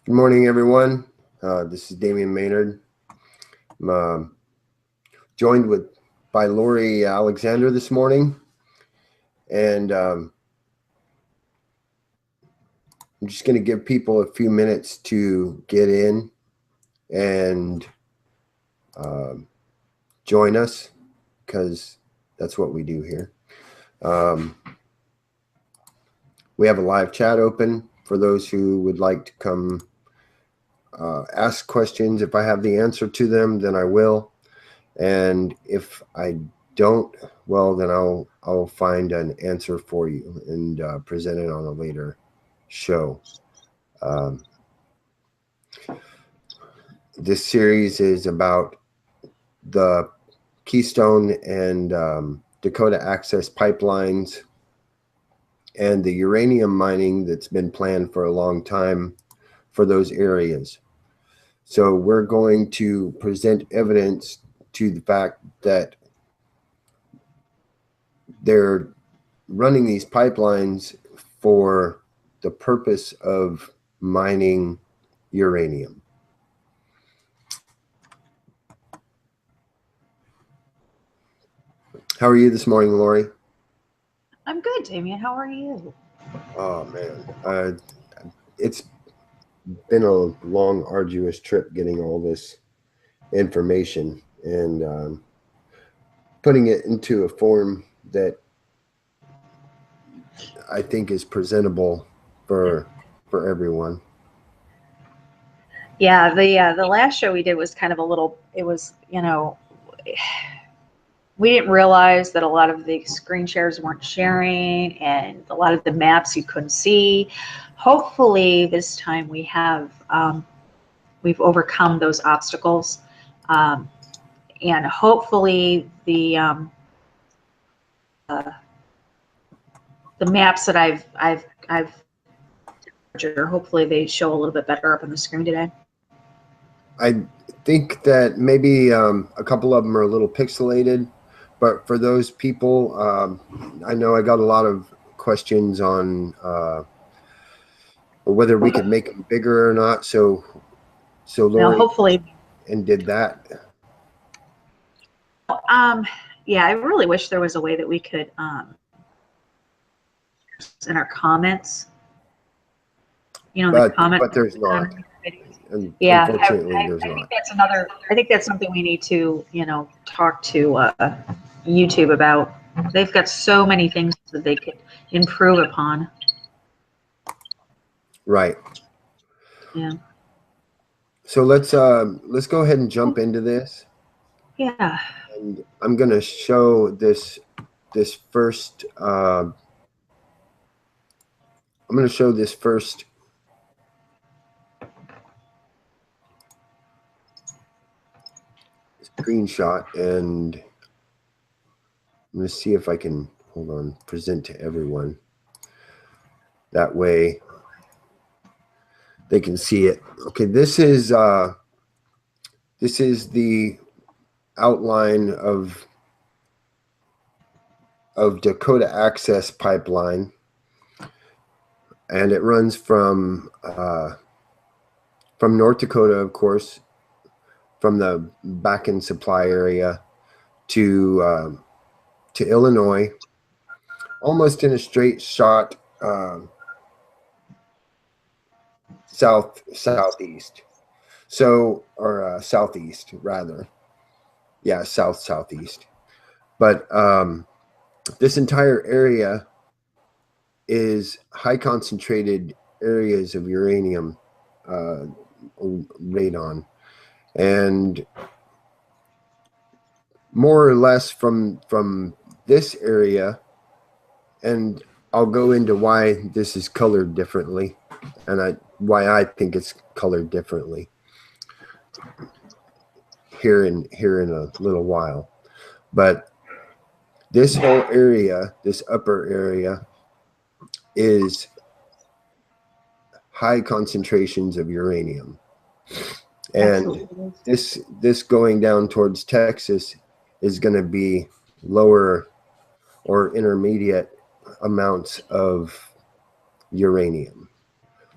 Good morning, everyone. This is Damian Maynard. I'm joined by Lori Alexander this morning, and I'm just going to give people a few minutes to get in and join us, because that's what we do here. We have a live chat open for those who would like to come ask questions. If I have the answer to them, then I will. And if I don't, well, then I'll find an answer for you and present it on a later show. This series is about the Keystone and Dakota Access pipelines and the uranium mining that's been planned for a long time for those areas. So we're going to present evidence to the fact that they're running these pipelines for the purpose of mining uranium. How are you this morning, Lori? I'm good, Damian. How are you? Oh, man. It's been a long, arduous trip getting all this information and putting it into a form that I think is presentable for everyone. Yeah, the last show we did was kind of a little. It was, we didn't realize that a lot of the screen shares weren't sharing, and a lot of the maps you couldn't see. Hopefully, this time we've overcome those obstacles, and hopefully the maps that I've hopefully they show a little bit better up on the screen today. I think that maybe a couple of them are a little pixelated, but for those people, I know I got a lot of questions on whether we could make them bigger or not. So Lori, hopefully, and did that. Yeah, I really wish there was a way that we could in our comments. The comment. But there's not. Yeah, unfortunately, there's not. I think that's something we need to, talk to YouTube about. They've got so many things that they could improve upon. Right. Yeah. So let's go ahead and jump into this. Yeah. And I'm going to show this first. I'm going to show this first screenshot, and I'm going to see if I can present to everyone. That way they can see it. Okay, this is the outline of Dakota Access pipeline, and it runs from North Dakota, of course, from the Bakken supply area to Illinois, almost in a straight shot southeast. So, or southeast rather. Yeah, southeast. But this entire area is high concentrated areas of uranium radon, and more or less from this area, and I'll go into why this is colored differently and why I think it's colored differently here in a little while. But this whole area, this upper area, is high concentrations of uranium. And this going down towards Texas is going to be lower or intermediate amounts of uranium.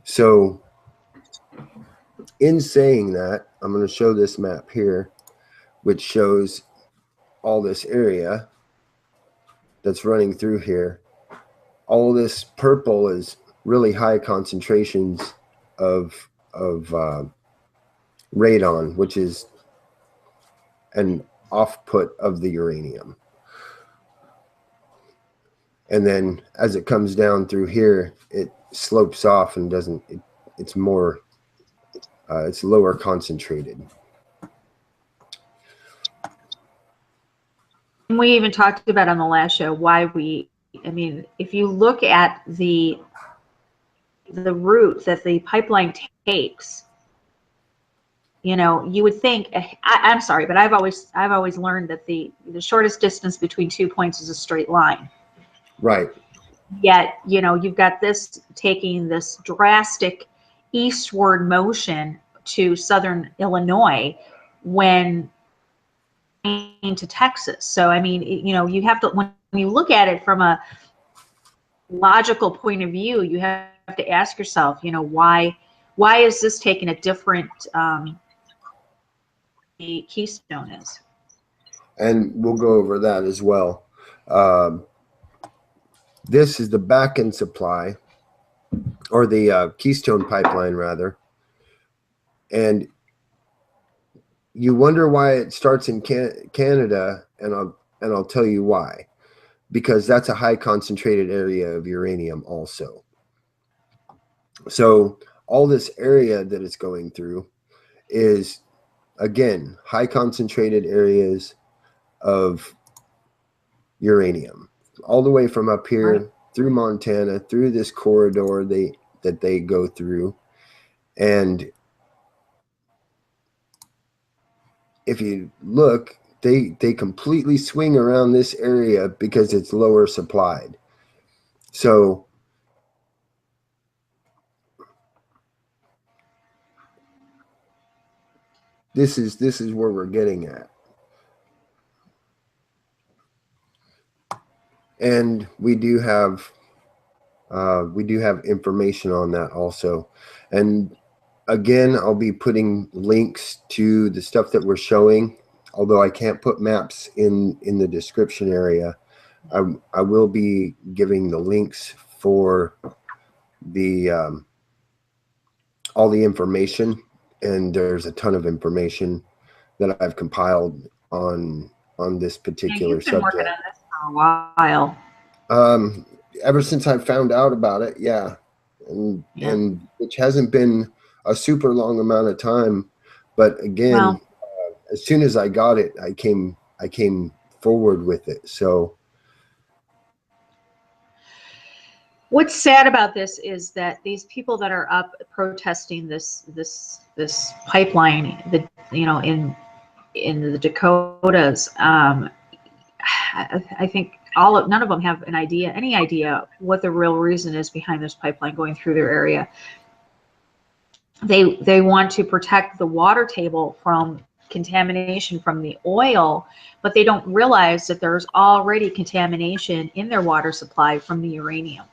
So in saying that, I'm going to show this map here, which shows all this area that's running through here. All this purple is really high concentrations of radon, which is an offput of the uranium. And then as it comes down through here, it slopes off and doesn't, it's more, it's lower concentrated. We even talked about on the last show why I mean, if you look at the route that the pipeline takes, you know, you would think, I'm sorry, but I've always learned that the shortest distance between 2 points is a straight line. Right. Yet, you know, you've got this taking this drastic eastward motion to southern Illinois when to Texas. So, I mean, you know, you have to, when you look at it from a logical point of view, you have to ask yourself, you know, why is this taking a different the Keystone is? And we'll go over that as well. This is the back end supply, or the Keystone pipeline rather. And you wonder why it starts in Canada, and I'll tell you why. Because that's a high concentrated area of uranium also. So all this area that it's going through is, again, high concentrated areas of uranium, all the way from up here, right, through Montana, through this corridor that they go through. And if you look, they completely swing around this area because it's lower supplied. So this is where we're getting at. And we do have information on that also. And again, I'll be putting links to the stuff that we're showing. Although I can't put maps in the description area, I will be giving the links for the all the information. And there's a ton of information that I've compiled on this particular subject. You've been working on this for a while. Ever since I found out about it, yeah. And which hasn't been a super long amount of time, but again, well, as soon as I got it, I came forward with it. So what's sad about this is that these people that are up protesting this pipeline, you know, in the Dakotas, I think none of them have any idea what the real reason is behind this pipeline going through their area. They want to protect the water table from contamination from the oil, but they don't realize that there's already contamination in their water supply from the uranium.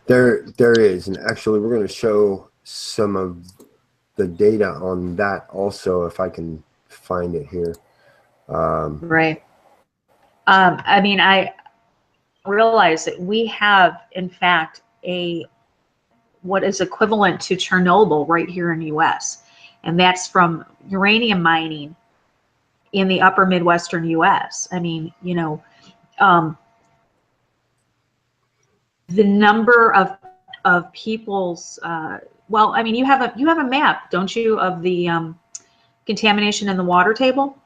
There is, and actually we're going to show some of the data on that also, if I can find it here. Right. I mean, I realize that we have, in fact, what is equivalent to Chernobyl right here in the U.S., and that's from uranium mining in the upper Midwestern U.S. I mean, you know, the number of people's well, I mean, you have a map, don't you, of the contamination in the water table?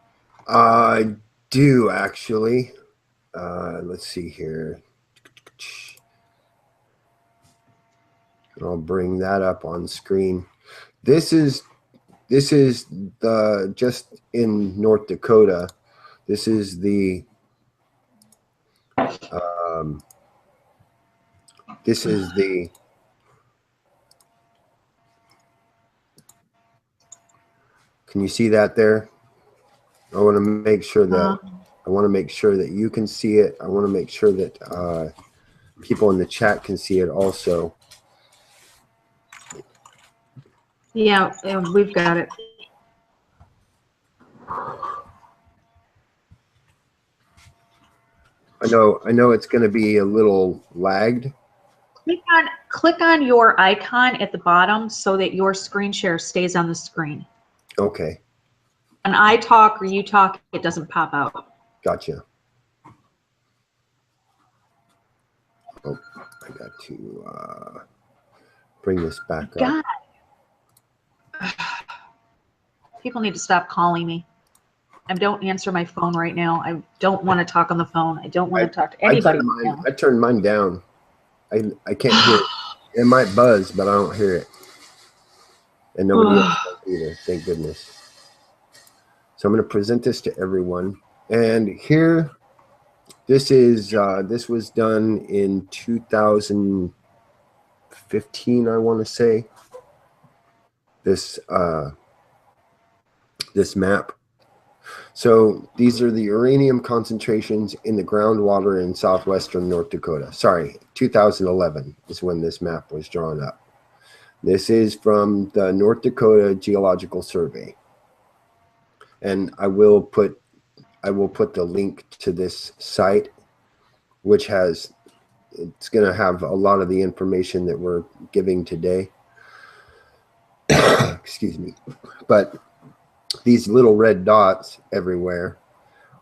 I do, actually. Let's see here. I'll bring that up on screen. This is the just in North Dakota. This is the can you see that there? I want to make sure that you can see it. I want to make sure that people in the chat can see it also. Yeah, we've got it. I know it's going to be a little lagged. Click on your icon at the bottom so that your screen share stays on the screen. Okay. When I talk or you talk, it doesn't pop out. Gotcha. Oh, I got to bring this back up. People need to stop calling me. I don't answer my phone right now. I don't want to talk on the phone. I don't want to talk to anybody right now. I turned mine down. I can't hear it. It might buzz, but I don't hear it. And nobody else does either, thank goodness. So I'm going to present this to everyone. And here, this was done in 2015, I want to say. This map. So these are the uranium concentrations in the groundwater in southwestern North Dakota. Sorry, 2011 is when this map was drawn up. This is from the North Dakota Geological Survey. And I will put the link to this site, which it's going to have a lot of the information that we're giving today. Excuse me. But these little red dots everywhere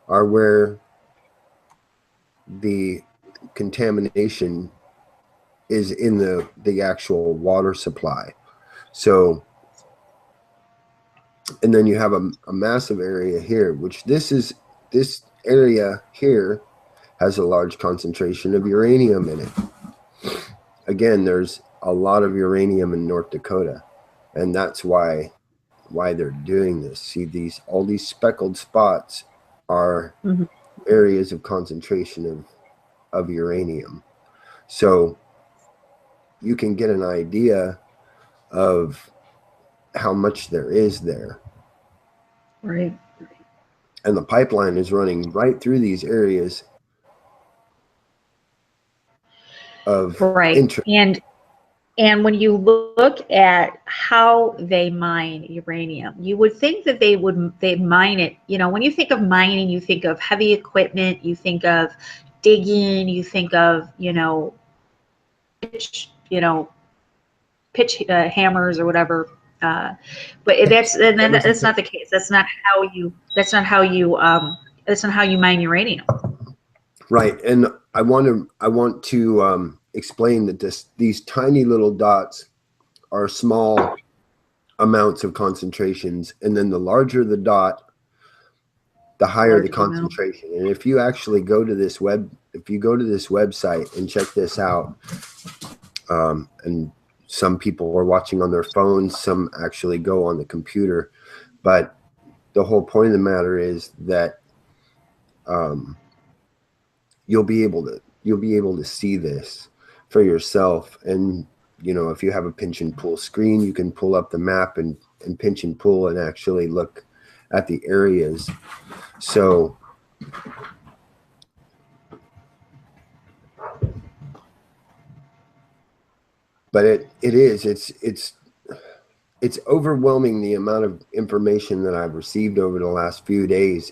are where the contamination is in the actual water supply. So, and then you have a massive area here, which this area here has a large concentration of uranium in it. Again, there's a lot of uranium in North Dakota, and that's why they're doing this. See, all these speckled spots are areas of concentration of uranium. So you can get an idea of how much there is there. Right. And the pipeline is running right through these areas of interest. And when you look at how they mine uranium, you would think that they mine it. You know, when you think of mining, you think of heavy equipment, you think of digging, you think of, pitch hammers or whatever. But that's not the case. That's not how you mine uranium. Right, and I want to explain that these tiny little dots are small amounts of concentrations, and then the larger the dot, the higher the concentration. And if you actually go to this website and check this out, and some people are watching on their phones, some actually go on the computer, but the whole point of the matter is that you'll be able to see this for yourself. And if you have a pinch and pull screen, you can pull up the map and pinch and pull and actually look at the areas. So but it's overwhelming, the amount of information that I've received over the last few days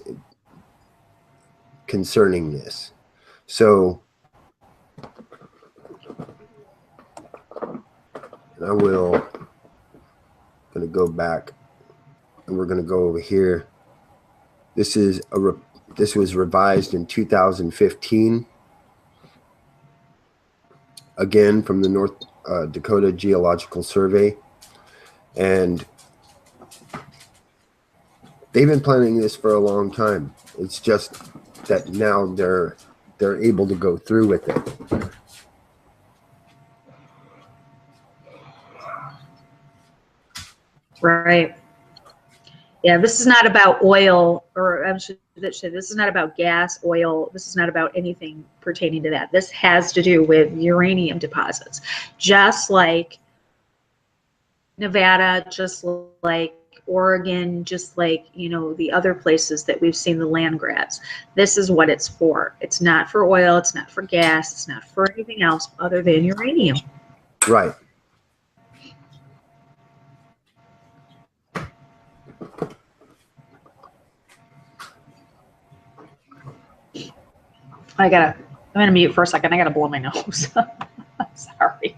concerning this. So I will going to go back, and we're going to go over here. This was revised in 2015, again from the North Dakota Geological Survey, and they've been planning this for a long time. It's just that now they're able to go through with it. Right. Yeah, this is not about oil, or this is not about gas, oil. This is not about anything pertaining to that. This has to do with uranium deposits, just like Nevada, just like Oregon, just like, the other places that we've seen the land grabs. This is what it's for. It's not for oil. It's not for gas. It's not for anything else other than uranium. Right. I'm gonna mute for a second. I gotta blow my nose. Sorry.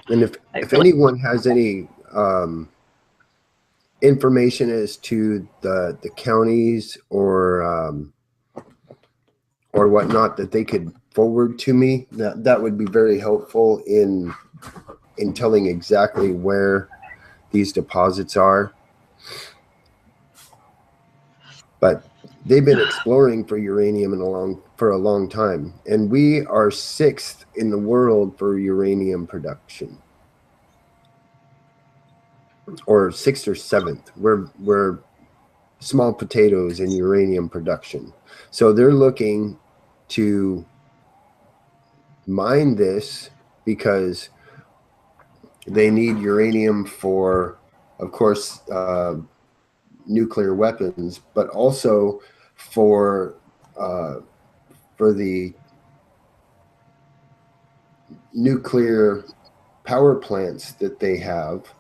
And if anyone has any information as to the counties or whatnot that they could forward to me, that would be very helpful in telling exactly where these deposits are. But they've been exploring for uranium for a long time, and we are 6th in the world for uranium production, or 6th or 7th. We're small potatoes in uranium production. So they're looking to mine this because they need uranium for, of course, nuclear weapons, but also for the nuclear power plants that they have,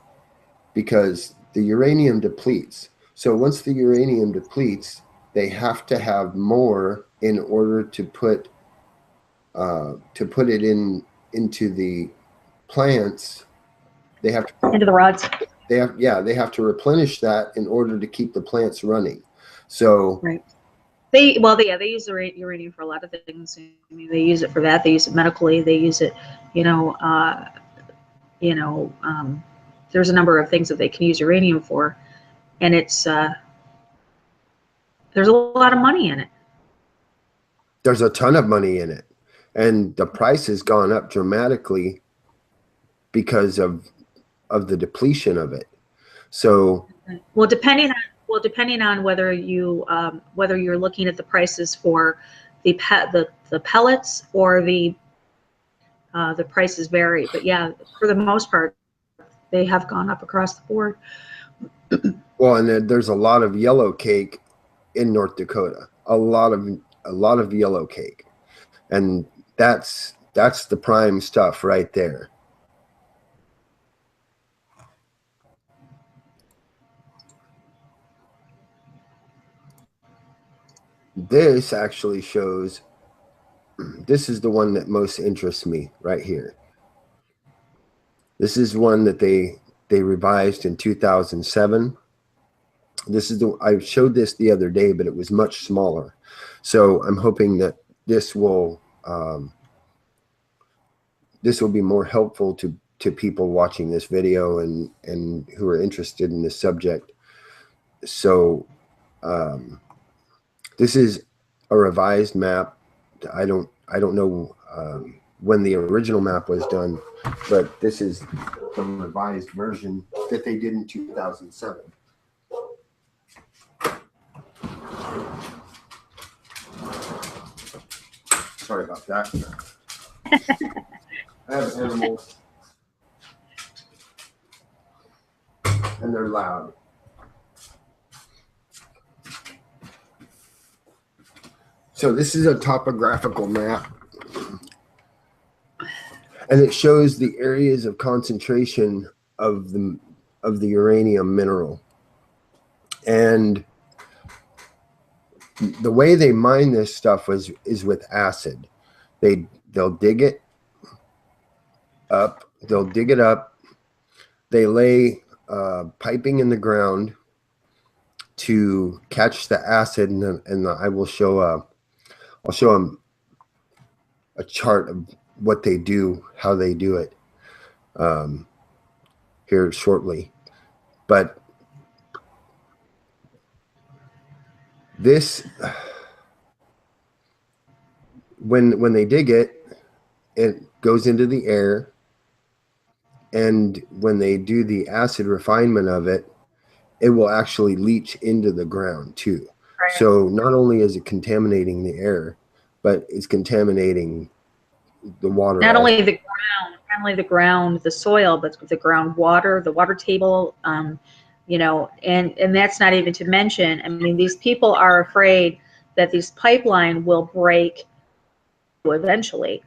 because the uranium depletes. So once the uranium depletes, they have to have more in order to put it into the plants. They have to into the rods. They have to replenish that in order to keep the plants running. So right. They use the uranium for a lot of things. I mean, they use it for that. They use it medically. They use it, there's a number of things that they can use uranium for, and it's there's a lot of money in it. There's a ton of money in it, and the price has gone up dramatically because of the depletion of it. So, well, depending on whether you're looking at the prices for the pellets or the prices vary. But yeah, for the most part, they have gone up across the board. Well, and there's a lot of yellow cake in North Dakota. A lot of yellow cake, and that's the prime stuff right there. This actually shows, this is the one that most interests me right here. This is one that they revised in 2007. I showed this the other day, but it was much smaller. So I'm hoping that this will be more helpful to people watching this video and who are interested in this subject. So this is a revised map. I don't know when the original map was done, but this is the revised version that they did in 2007. Sorry about that. I have animals, and they're loud. So this is a topographical map, and it shows the areas of concentration of the uranium mineral. And the way they mine this stuff is with acid. They'll dig it up. They lay piping in the ground to catch the acid, and I will show I'll show them a chart of what they do, how they do it here shortly. But this, when they dig it, it goes into the air, and when they do the acid refinement of it, it will actually leach into the ground too. Right. So not only is it contaminating the air, but it's contaminating the water. Not only the ground, the soil, but the groundwater, the water table, and that's not even to mention, I mean, these people are afraid that this pipeline will break eventually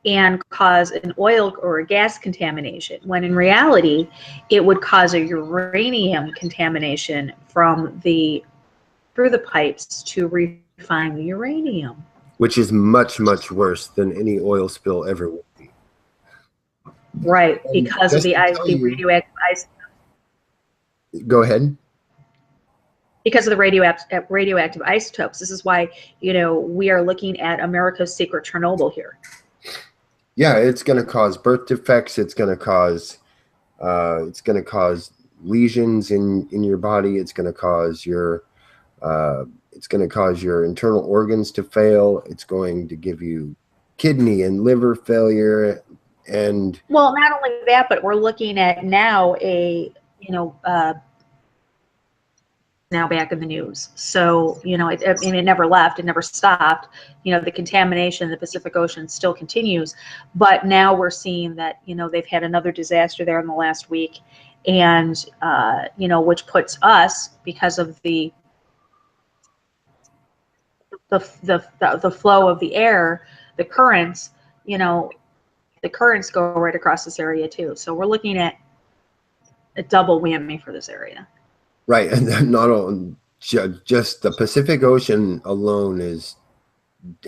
and cause an oil or a gas contamination, when in reality, it would cause a uranium contamination through the pipes to refine the uranium. which is much, much worse than any oil spill ever will be. Right, And because of just to tell the you, radioactive ice. go ahead. Because of the radioactive isotopes. This is why, you know, we are looking at America's secret Chernobyl here. Yeah, it's going to cause birth defects. It's going to cause lesions in your body. It's going to cause your internal organs to fail. It's going to give you kidney and liver failure. And well, not only that, but we're looking at now now back in the news. So, you know, I mean, it never left, it never stopped. You know, the contamination in the Pacific Ocean still continues, but now we're seeing that, you know, they've had another disaster there in the last week, and, you know, which puts us, because of the flow of the air, the currents, you know, the currents go right across this area too. So we're looking at a double whammy for this area. right, and then not only just the Pacific Ocean alone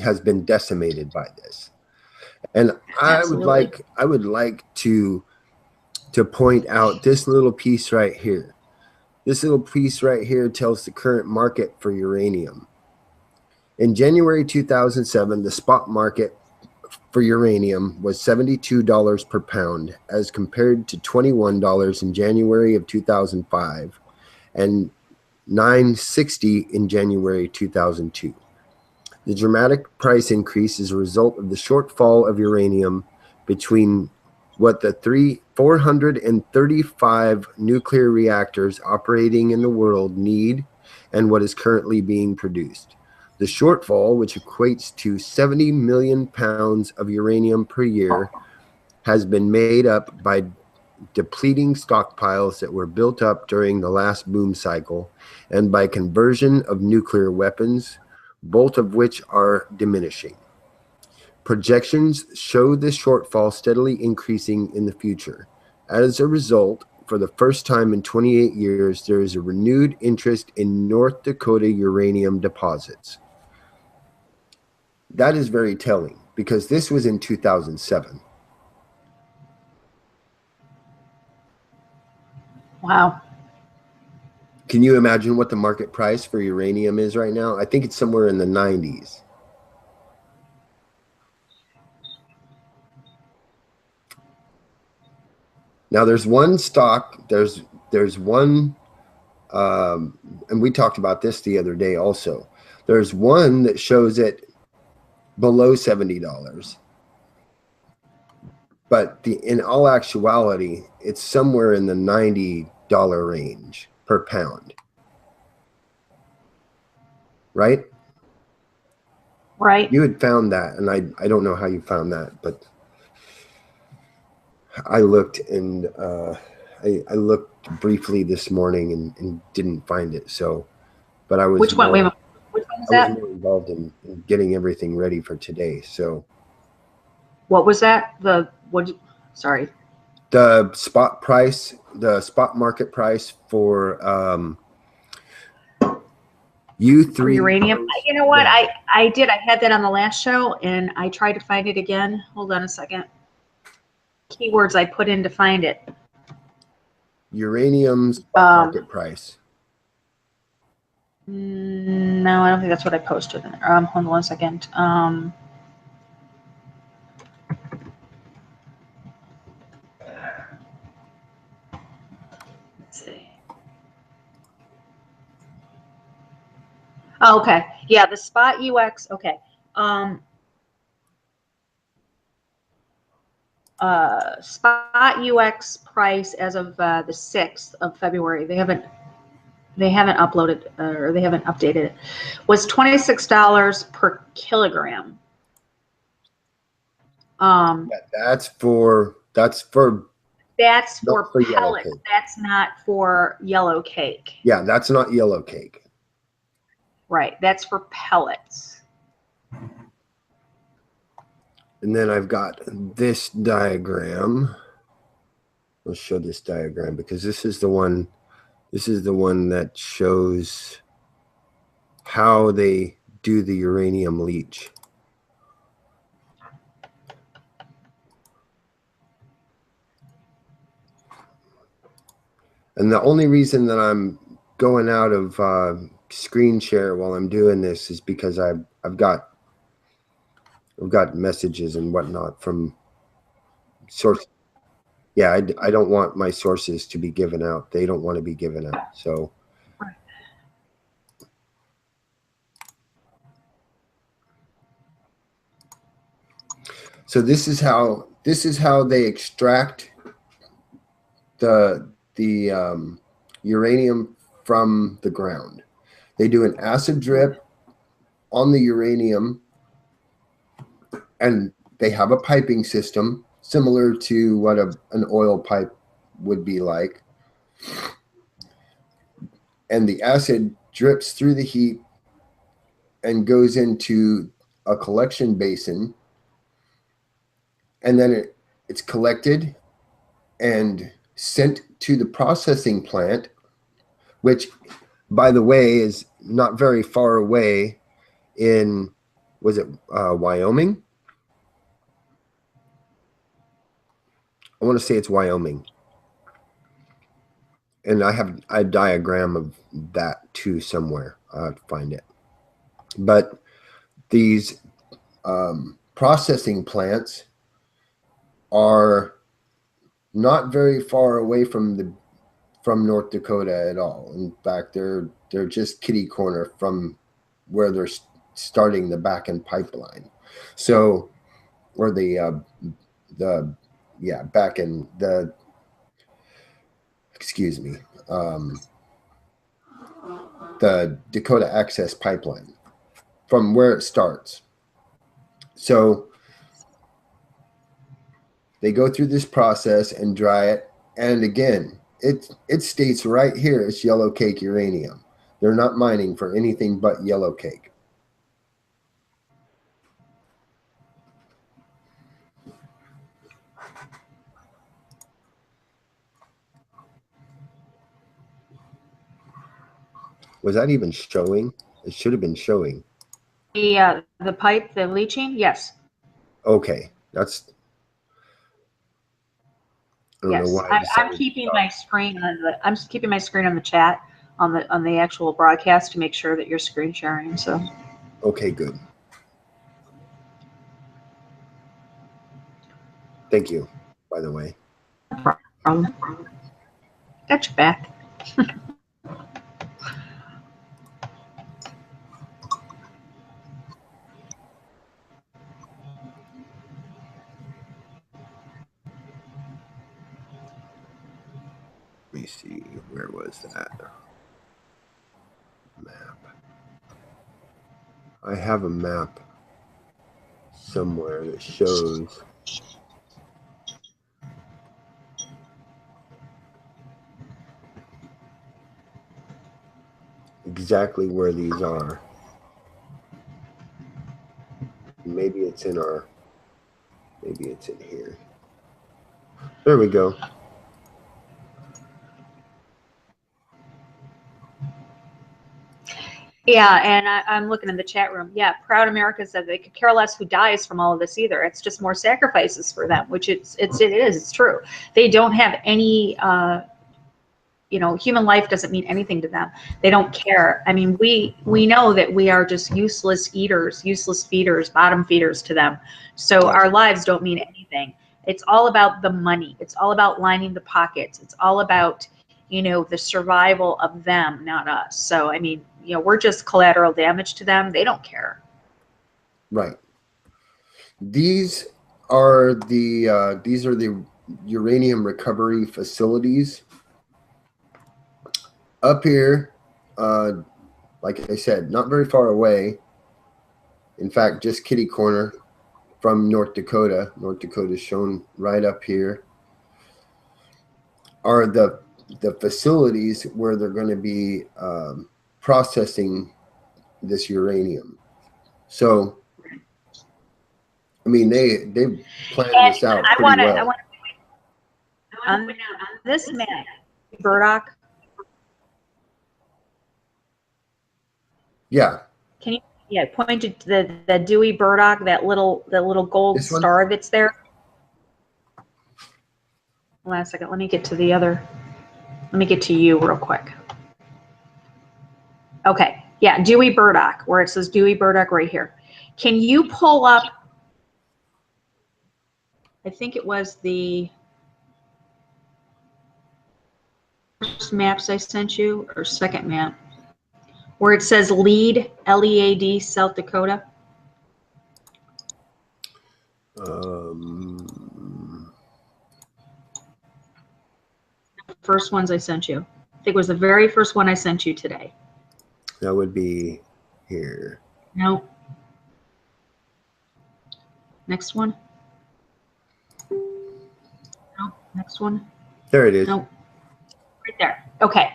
has been decimated by this. And Absolutely. I would like to point out this little piece right here. This little piece right here tells the current market for uranium. In January 2007, the spot market for uranium was $72 per pound, as compared to $21 in January of 2005 and $9.60 in January 2002. The dramatic price increase is a result of the shortfall of uranium between what the 435 nuclear reactors operating in the world need and what is currently being produced. The shortfall, which equates to 70 million pounds of uranium per year, has been made up by depleting stockpiles that were built up during the last boom cycle and by conversion of nuclear weapons, both of which are diminishing. Projections show this shortfall steadily increasing in the future. As a result, for the first time in 28 years, there is a renewed interest in North Dakota uranium deposits. That is very telling, because this was in 2007. Wow. Can you imagine what the market price for uranium is right now? I think it's somewhere in the 90s. Now there's one stock, there's one, and we talked about this the other day also. There's one that shows it below $70. But in all actuality, it's somewhere in the $90 range per pound. Right? Right. You had found that, and I don't know how you found that, but I looked, and I looked briefly this morning and didn't find it. So, but I was Which one? Wait, which one was that? I was more involved in getting everything ready for today. So, what was that? Sorry. The spot price, the spot market price for U3 for uranium. You know what? I had that on the last show, and I tried to find it again. Hold on a second. Keywords I put in to find it. Uranium spot market price. No, I don't think that's what I posted. Hold on one second. Let's see. Oh, okay. Yeah, the spot UX. Okay. Spot UX price as of the 6th of February. They haven't uploaded or they haven't updated it. Was $26 per kilogram. Yeah, that's for pellets. Cake. That's not for yellow cake. Yeah, that's not yellow cake. Right. That's for pellets. And then I've got this diagram. Let's show this diagram, because this is the one that shows how they do the uranium leach. And the only reason that I'm going out of screen share while I'm doing this is because I've got messages and whatnot from source. Yeah, I don't want my sources to be given out. They don't want to be given out. So this is how they extract the uranium from the ground. They do an acid drip on the uranium, and they have a piping system similar to what an oil pipe would be like. And the acid drips through the heat and goes into a collection basin, and then it's collected and sent to the processing plant, which, by the way, is not very far away in, was it Wyoming? I want to say it's Wyoming. And I have a diagram of that too somewhere. I'll have to find it. But these processing plants are not very far away from North Dakota at all. In fact, they're just kitty corner from where they're starting the back end pipeline. So, or back in the, excuse me, the Dakota Access pipeline from where it starts. So they go through this process and dry it. And again, it states right here, it's yellow cake uranium. They're not mining for anything but yellow cake. Was that even showing? It should have been showing. The pipe, the leaching, yes. Okay, that's. I don't know why I'm keeping my screen on the. I'm keeping my screen on the chat on the actual broadcast to make sure that you're screen sharing. So. Okay, good. Thank you, by the way. No problem. Got your back. Let me see, where was that map? I have a map somewhere that shows exactly where these are. Maybe it's in here. There we go. Yeah, and I'm looking in the chat room. Yeah, Proud America said they could care less who dies from all of this either. It's just more sacrifices for them, which it is. It's true. They don't have any. Human life doesn't mean anything to them. They don't care. I mean, we know that we are just useless eaters, useless feeders, bottom feeders to them. So our lives don't mean anything. It's all about the money. It's all about lining the pockets. It's all about, the survival of them, not us. So, I mean, we're just collateral damage to them. They don't care. Right. These are the uranium recovery facilities. Up here, like I said, not very far away. In fact, just kitty corner from North Dakota. North Dakota is shown right up here. Are the facilities where they're going to be processing this uranium. So, I mean, they planned this out pretty well. I want to on this map, Burdock. Yeah. Can you point to the Dewey Burdock, that little gold star that's there? Hold on a second. Let me get to the other. Let me get to you real quick. Okay, yeah, Dewey Burdock, where it says Dewey Burdock right here. Can you pull up, I think it was the first maps I sent you, or second map, where it says LEAD, L-E-A-D, South Dakota? First ones I sent you. I think it was the very first one I sent you today. That would be here. No. Next one. No. Next one. There it is. No. Right there. Okay.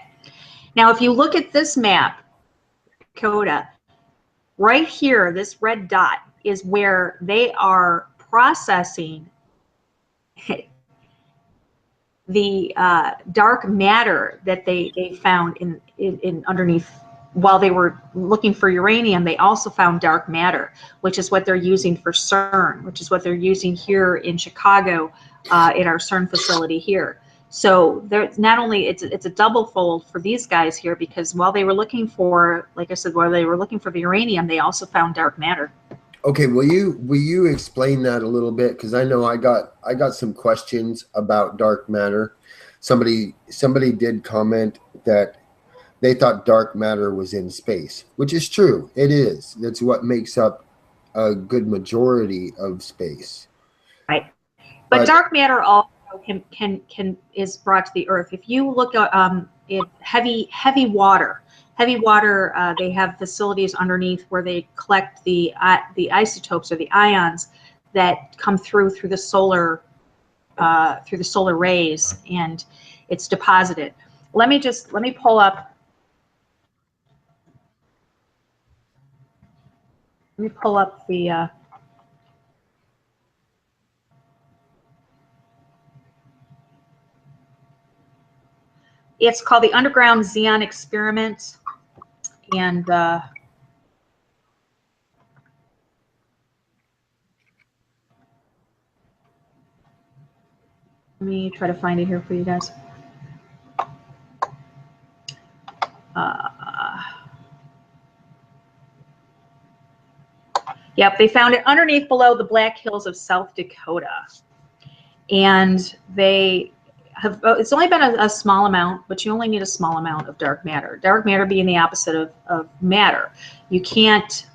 Now, if you look at this map, Dakota, right here, this red dot is where they are processing the dark matter that they found in underneath. While they were looking for uranium, they also found dark matter, which is what they're using for CERN, which is what they're using here in Chicago in our CERN facility here. So there's not only, it's a double fold for these guys here, because while they were looking for, like I said, while they were looking for the uranium, they also found dark matter. Okay, will you explain that a little bit? Because I know I got some questions about dark matter. Somebody did comment that they thought dark matter was in space, which is true. It is. That's what makes up a good majority of space. Right. But dark matter also is brought to the Earth. If you look at heavy water, they have facilities underneath where they collect the isotopes or the ions that come through the solar rays, and it's deposited. Let me pull up. Let me pull up the. It's called the Underground Xeon Experiment, and let me try to find it here for you guys. Yep, they found it underneath below the Black Hills of South Dakota, and they have. It's only been a small amount, but you only need a small amount of dark matter. Dark matter being the opposite of matter. You can't.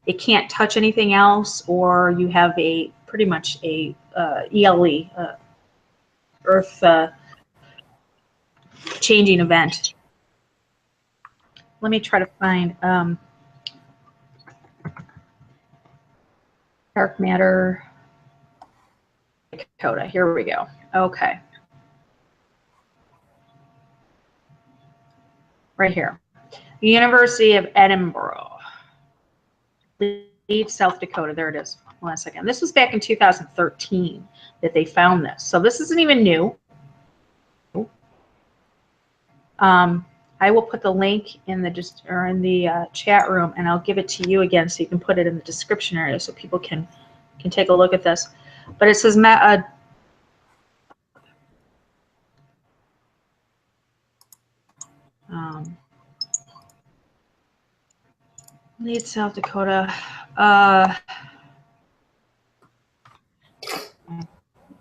It can't touch anything else, or you have a pretty much a ELE, Earth changing event. Let me try to find dark matter Dakota. Here we go. Okay. Right here. The University of Edinburgh. Leeds, South Dakota. There it is. Hold on a second. This was back in 2013 that they found this. So this isn't even new. I will put the link in the chat room, and I'll give it to you again so you can put it in the description area so people can take a look at this. But it says Leeds, South Dakota.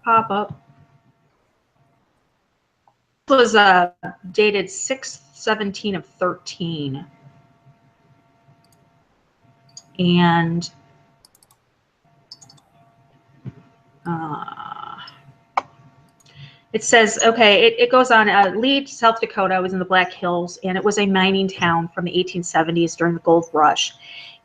Pop up. This was dated 6/17 of 13, and it says, okay, it goes on. Leeds, South Dakota was in the Black Hills, and it was a mining town from the 1870s during the gold rush.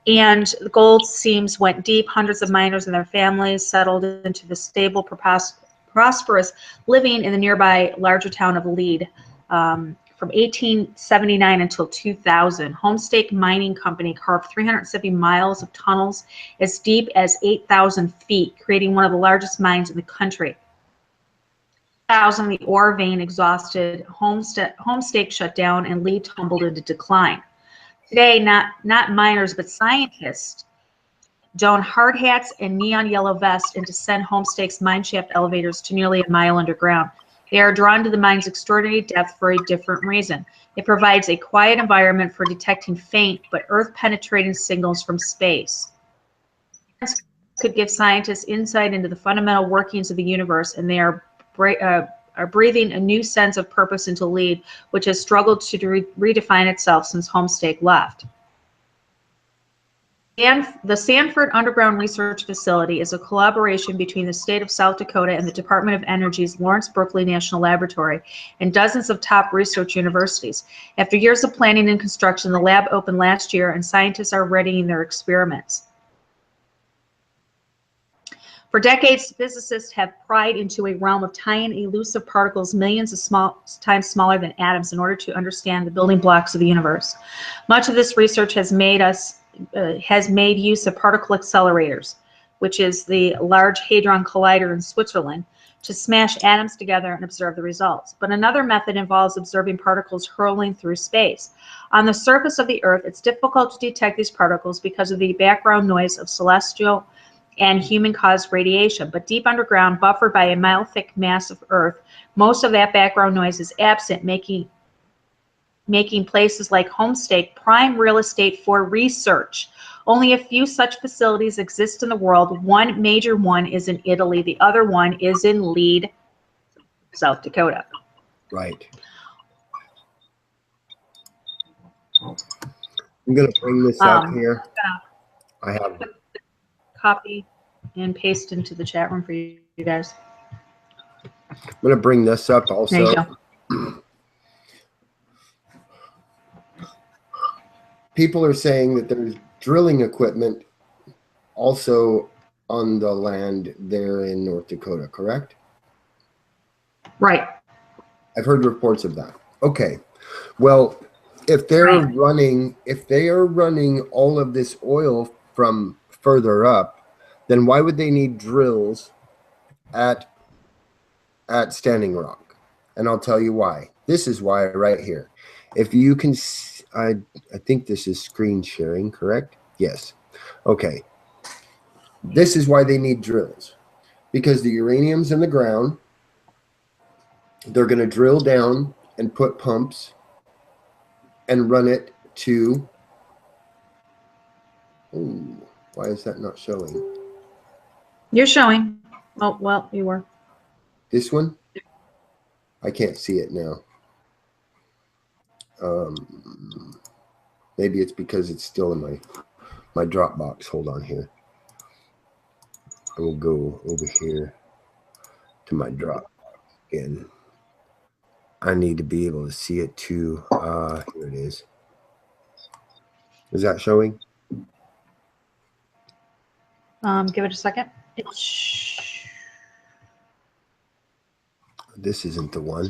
And the gold seams went deep. Hundreds of miners and their families settled into the stable, prosperous living in the nearby larger town of Lead. From 1879 until 2000, Homestake Mining Company carved 370 miles of tunnels as deep as 8,000 feet, creating one of the largest mines in the country. 2000, the ore vein exhausted, Homestake shut down, and Lead tumbled into decline. Today, not miners, but scientists don hard hats and neon yellow vests and descend Homestake's mineshaft elevators to nearly a mile underground. They are drawn to the mine's extraordinary depth for a different reason. It provides a quiet environment for detecting faint but earth-penetrating signals from space. Could give scientists insight into the fundamental workings of the universe, and they are breathing a new sense of purpose into LEAD, which has struggled to redefine itself since Homestake left. And the Sanford Underground Research Facility is a collaboration between the state of South Dakota and the Department of Energy's Lawrence Berkeley National Laboratory and dozens of top research universities. After years of planning and construction, the lab opened last year, and scientists are readying their experiments. For decades, physicists have pried into a realm of tiny, elusive particles millions of times smaller than atoms in order to understand the building blocks of the universe. Much of this research has made use of particle accelerators, which is the Large Hadron Collider in Switzerland, to smash atoms together and observe the results. But another method involves observing particles hurling through space. On the surface of the Earth, it's difficult to detect these particles because of the background noise of celestial and human-caused radiation. But deep underground, buffered by a mile-thick mass of Earth, most of that background noise is absent, making places like Homestake prime real estate for research. Only a few such facilities exist in the world. One major one is in Italy. The other one is in Lead, South Dakota. Right. I'm going to bring this up here. I have copy and paste into the chat room for you guys. I'm going to bring this up also. There you go. People are saying that there's drilling equipment also on the land there in North Dakota, correct? Right. I've heard reports of that. Okay. Well, if they are running all of this oil from further up, then why would they need drills at Standing Rock? And I'll tell you why. This is why right here. If you can, I think this is screen sharing, correct? Yes. Okay. This is why they need drills, because the uranium's in the ground. They're going to drill down and put pumps and run it to, ooh, why is that not showing? You're showing. Oh, well, you were. This one? I can't see it now. Maybe it's because it's still in my Dropbox. Hold on here. I will go over here to my Dropbox again. I need to be able to see it too. Here it is. Is that showing? Give it a second. This isn't the one.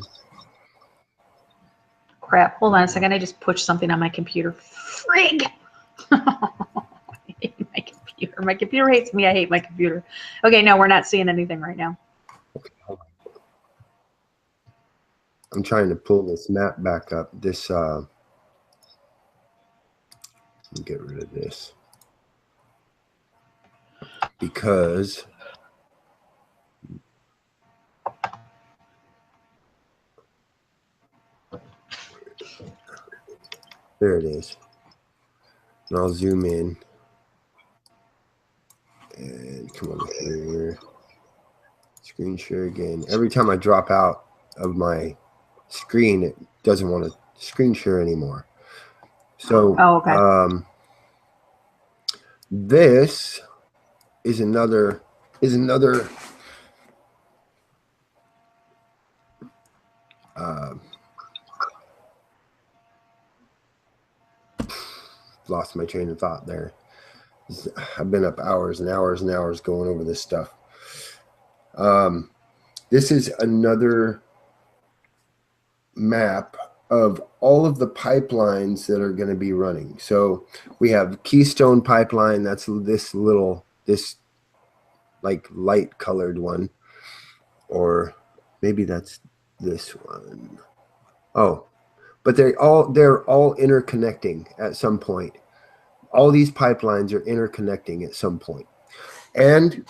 Crap. Hold on a second. I just pushed something on my computer. Frig! I hate my computer. My computer hates me. I hate my computer. Okay, no, we're not seeing anything right now. Okay, hold on. I'm trying to pull this map back up. This, let me get rid of this. Because there it is. And I'll zoom in. And come over here. Screen share again. Every time I drop out of my screen, it doesn't want to screen share anymore. So this is another lost my train of thought there. I've been up hours and hours and hours going over this stuff. This is another map of all of the pipelines that are going to be running. So we have Keystone pipeline. That's this like light colored one, or maybe that's this one. Oh, but they're all interconnecting at some point. All these pipelines are interconnecting at some point. And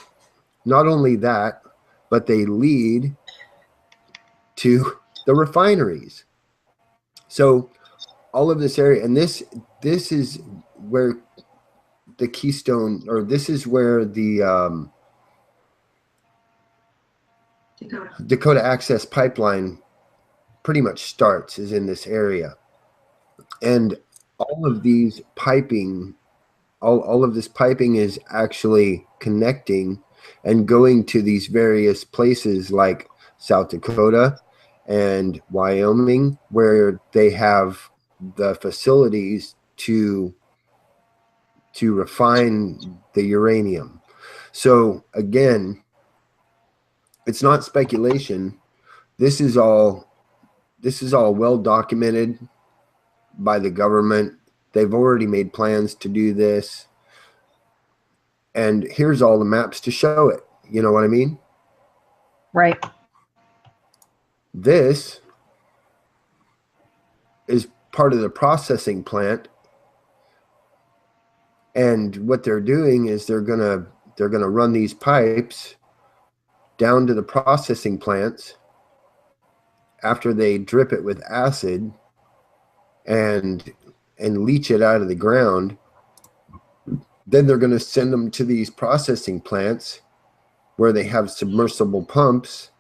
not only that, but they lead to the refineries. So all of this area, and this is where the Keystone, or this is where the Dakota Access pipeline pretty much starts, is in this area. And all of these piping, all of this piping is actually connecting and going to these various places like South Dakota and Wyoming, where they have the facilities to refine the uranium. So again, it's not speculation. This is all well documented by the government. They've already made plans to do this. And here's all the maps to show it. You know what I mean? Right. This is part of the processing plant. And what they're doing is they're gonna run these pipes down to the processing plants after they drip it with acid and leach it out of the ground. Then they're going to send them to these processing plants where they have submersible pumps,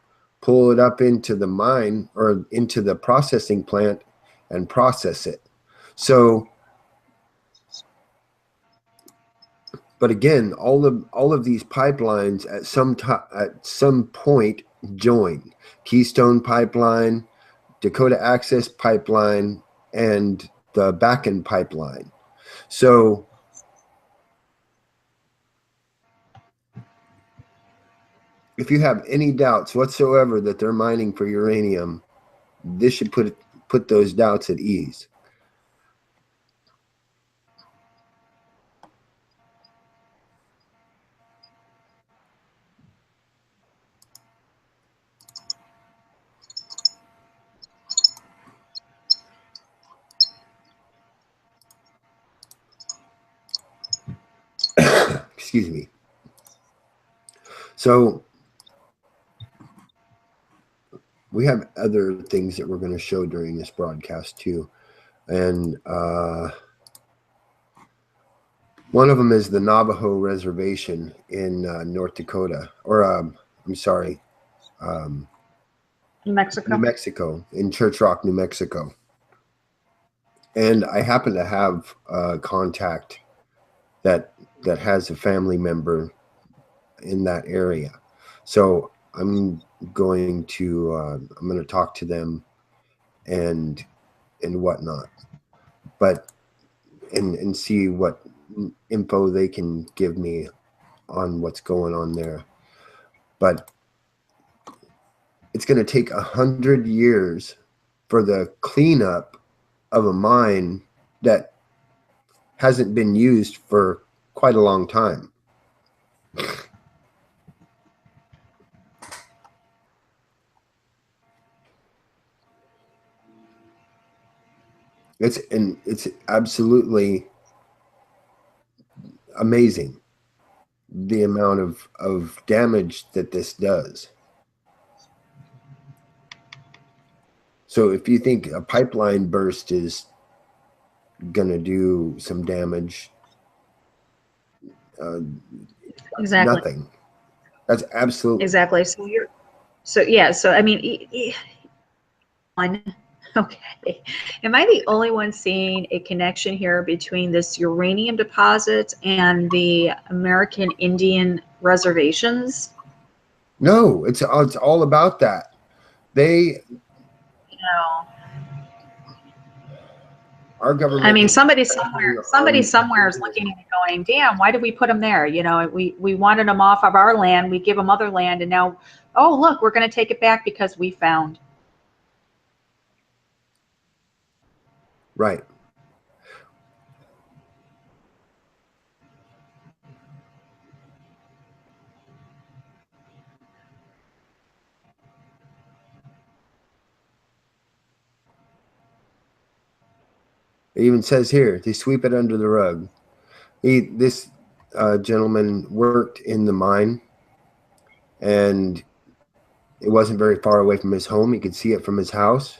pull it up into the mine or into the processing plant and process it. So, but again, all of these pipelines at some point join. Keystone Pipeline, Dakota Access Pipeline, and the Bakken Pipeline. So if you have any doubts whatsoever that they're mining for uranium, this should put those doubts at ease. Excuse me. So we have other things that we're going to show during this broadcast too. And one of them is the Navajo Reservation in North Dakota, or I'm sorry, New Mexico. New Mexico, in Church Rock, New Mexico. And I happen to have a contact that has a family member in that area. So I'm going to talk to them and whatnot, but and see what info they can give me on what's going on there. But it's going to take 100 years for the cleanup of a mine that hasn't been used for quite a long time. It's absolutely amazing the amount of damage that this does. So if you think a pipeline burst is going to do some damage, exactly. Nothing. That's absolutely exactly. So I mean, okay. Am I the only one seeing a connection here between this uranium deposits and the American Indian reservations? No, it's all about that. They, our government. I mean, somebody somewhere is looking and going, "Damn, why did we put them there? You know, we wanted them off of our land. We give them other land, and now, oh look, we're going to take it back because we found." Right. It even says here, they sweep it under the rug. This gentleman worked in the mine, and It wasn't very far away from his home. He could see it from his house.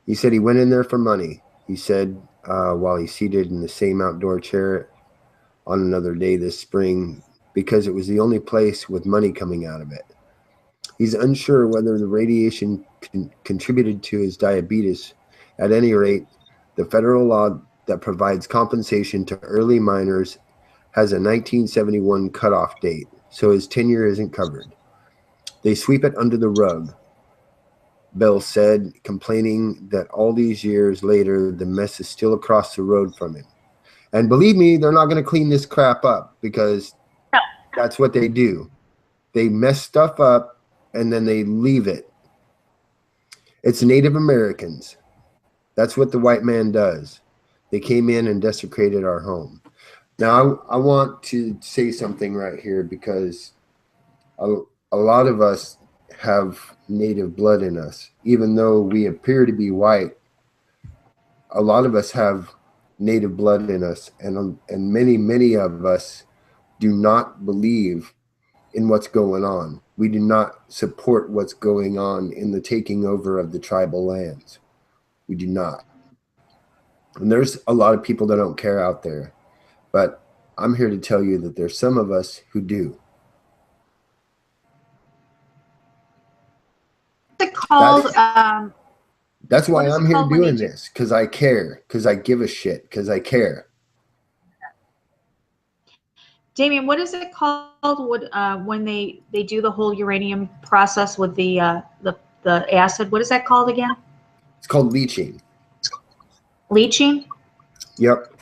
He said he went in there for money. He said while he's seated in the same outdoor chair on another day this spring, because it was the only place with money coming out of it. He's unsure whether the radiation contributed to his diabetes. At any rate, the federal law that provides compensation to early miners has a 1971 cutoff date, so his tenure isn't covered. They sweep it under the rug, Bell said, complaining that all these years later, the mess is still across the road from him. And believe me, they're not going to clean this crap up, because that's what they do. They mess stuff up and then they leave it. It's Native Americans. That's what the white man does. They came in and desecrated our home. Now, I want to say something right here, because a lot of us have Native blood in us. Even though we appear to be white, a lot of us have Native blood in us, and many of us do not believe in what's going on. We do not support what's going on in the taking over of the tribal lands. We do not. And there's a lot of people that don't care out there, but I'm here to tell you that there's some of us who do. What's it called? That's why I'm here doing this, because I care, because I give a shit, because I care. Damien, what is it called when they do the whole uranium process with the acid? What is that called again? It's called leaching. Leaching? Yep.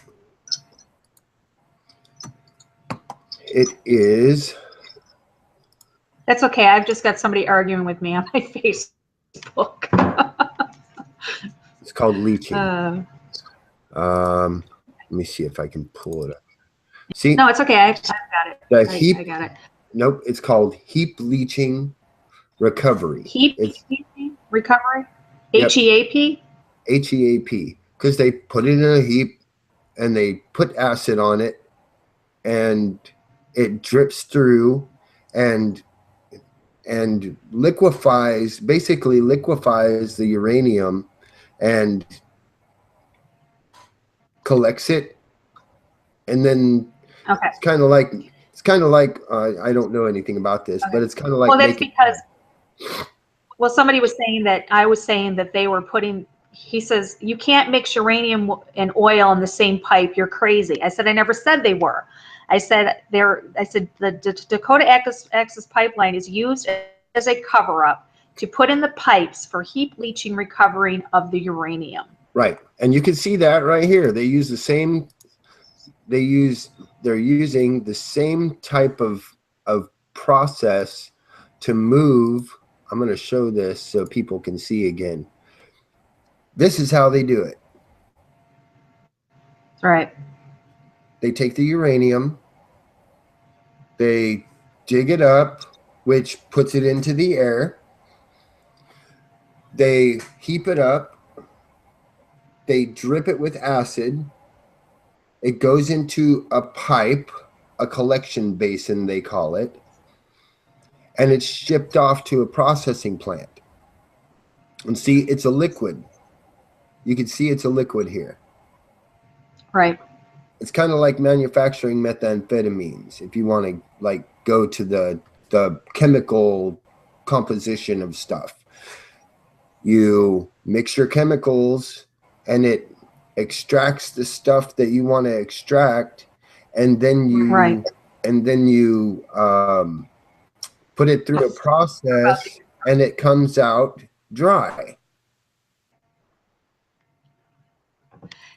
It is. That's okay. I've just got somebody arguing with me on my Facebook. It's called leaching. Let me see if I can pull it up. See? No, it's okay. I've got it. I got it. Nope. It's called heap leaching recovery. Heap leaching recovery? Yep. HEAP? HEAP. Because they put it in a heap and they put acid on it, and it drips through and basically liquefies the uranium and collects it. And then it's kind of like I don't know anything about this, but it's kind of like, well, that's because, well, somebody was saying that, I was saying that they were putting, he says, you can't mix uranium and oil in the same pipe. You're crazy. I said, I never said they were. I said the Dakota Access pipeline is used as a cover-up to put in the pipes for heap leaching recovery of the uranium. Right. And you can see that right here. They use the same, they're using the same type of process to move. I'm going to show this so people can see again. This is how they do it. Right. They take the uranium, they dig it up, which puts it into the air. They heap it up. They drip it with acid. It goes into a pipe, a collection basin, they call it, and it's shipped off to a processing plant. And see, it's a liquid. You can see it's a liquid here. Right. It's kind of like manufacturing methamphetamines. If you want to like go to the chemical composition of stuff, you mix your chemicals and it extracts the stuff that you want to extract, and then you put it through a process and it comes out dry.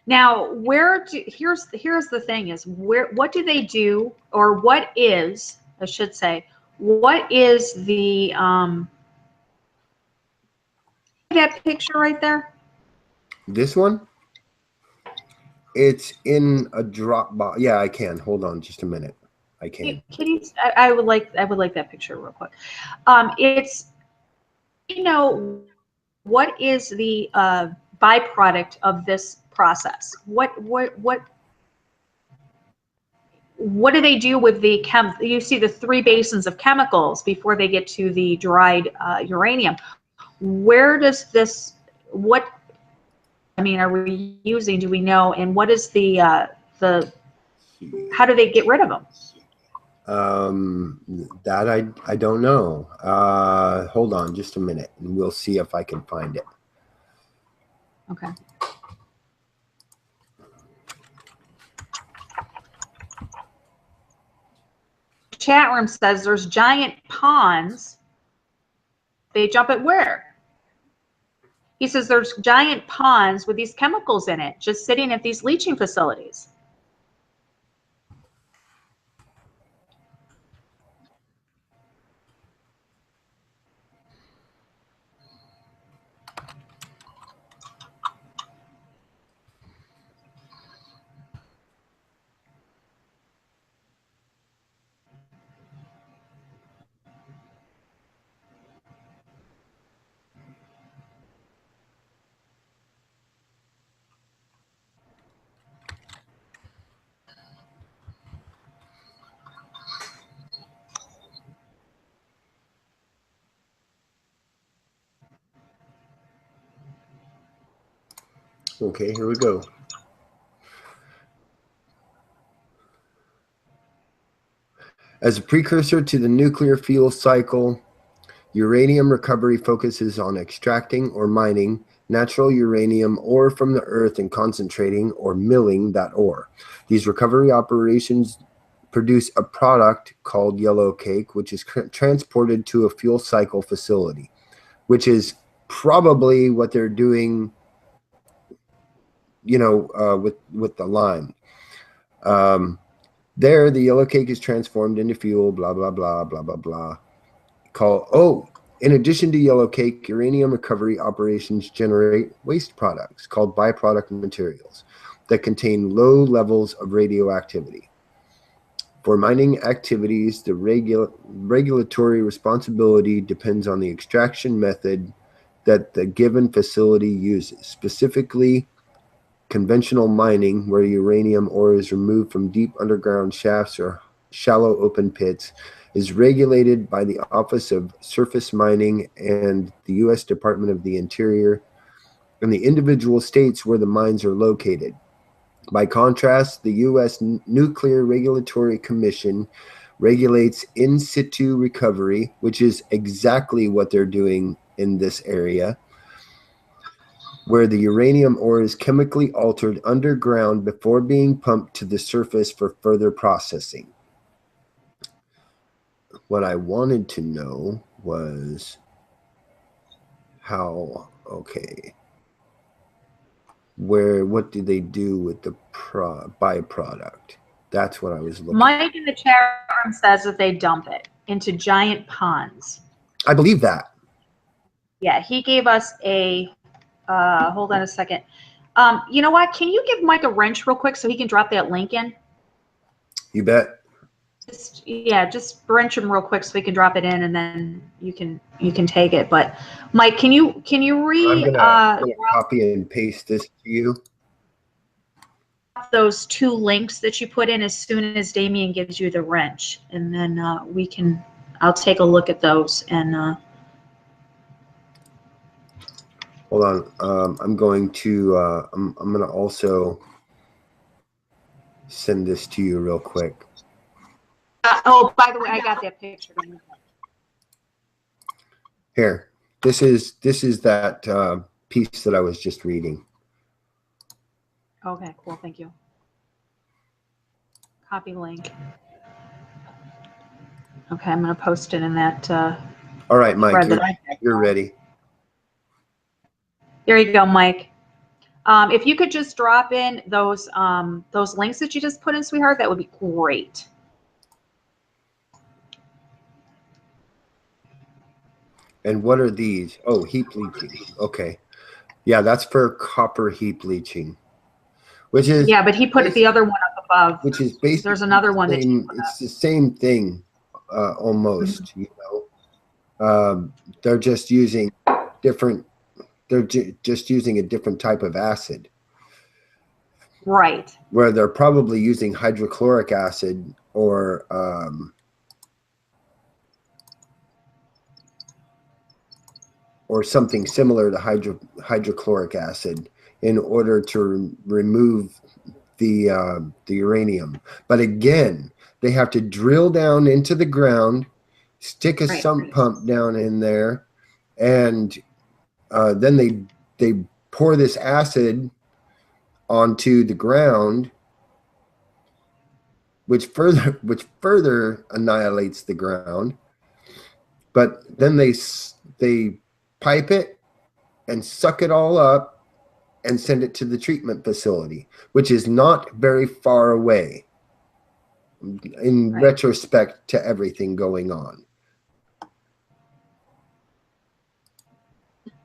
Now, here's the thing is, what do they do, or what is, I should say, what is the that picture right there? This one? It's in a drop box. Yeah, I can. Hold on just a minute. I can. Can you, I would like that picture real quick. It's, you know, what is the byproduct of this process? What what do they do with the you see the 3 basins of chemicals before they get to the dried uranium. Where does this, what, I mean, are we using, do we know, and what is the, how do they get rid of them? That I don't know. Hold on just a minute and we'll see if I can find it. Okay. Chat room says there's giant ponds. They jump at where? He says there's giant ponds with these chemicals in it, just sitting at these leaching facilities. Okay, here we go. As a precursor to the nuclear fuel cycle, uranium recovery focuses on extracting or mining natural uranium ore from the earth and concentrating or milling that ore. These recovery operations produce a product called yellow cake, which is transported to a fuel cycle facility, which is probably what they're doing, you know, with the lime. There, the yellow cake is transformed into fuel, blah, blah, blah, blah, blah, blah. In addition to yellow cake, uranium recovery operations generate waste products called byproduct materials that contain low levels of radioactivity. For mining activities, the regulatory responsibility depends on the extraction method that the given facility uses, specifically conventional mining, where uranium ore is removed from deep underground shafts or shallow open pits, is regulated by the Office of Surface Mining and the U.S. Department of the Interior and the individual states where the mines are located. By contrast, the U.S. Nuclear Regulatory Commission regulates in situ recovery, which is exactly what they're doing in this area, where the uranium ore is chemically altered underground before being pumped to the surface for further processing. What I wanted to know was how, okay, what do they do with the byproduct? That's what I was looking for. Mike in the chat room says that they dump it into giant ponds. I believe that. Yeah, he gave us a, hold on a second. You know what? Can you give Mike a wrench real quick so he can drop that link in? You bet. Just wrench him real quick so we can drop it in, and then you can take it. But Mike, can you read? I'm gonna copy and paste this to you. Those 2 links that you put in as soon as Damien gives you the wrench, and then I'll take a look at those and. Hold on. I'm going to. I'm gonna also send this to you real quick. Oh, by the way, I got that picture. Here, this is that piece that I was just reading. Okay, cool. Thank you. Copy link. Okay, I'm going to post it in that. All right, Mike, you're ready. There you go, Mike. If you could just drop in those links that you just put in, sweetheart, that would be great. And what are these? Oh, heap leaching. Okay. Yeah, that's for copper heap leaching. Which is, yeah, but he put the other one up above. Which is basically, there's another one it's the same thing, almost. You know, they're just using different. They're just using a different type of acid. Right. where they're probably using hydrochloric acid or something similar to hydrochloric acid in order to remove the uranium. But again, they have to drill down into the ground, stick a sump pump down in there, and then they pour this acid onto the ground, which further annihilates the ground. But then they pipe it and suck it all up and send it to the treatment facility, which is not very far away in retrospect to everything going on.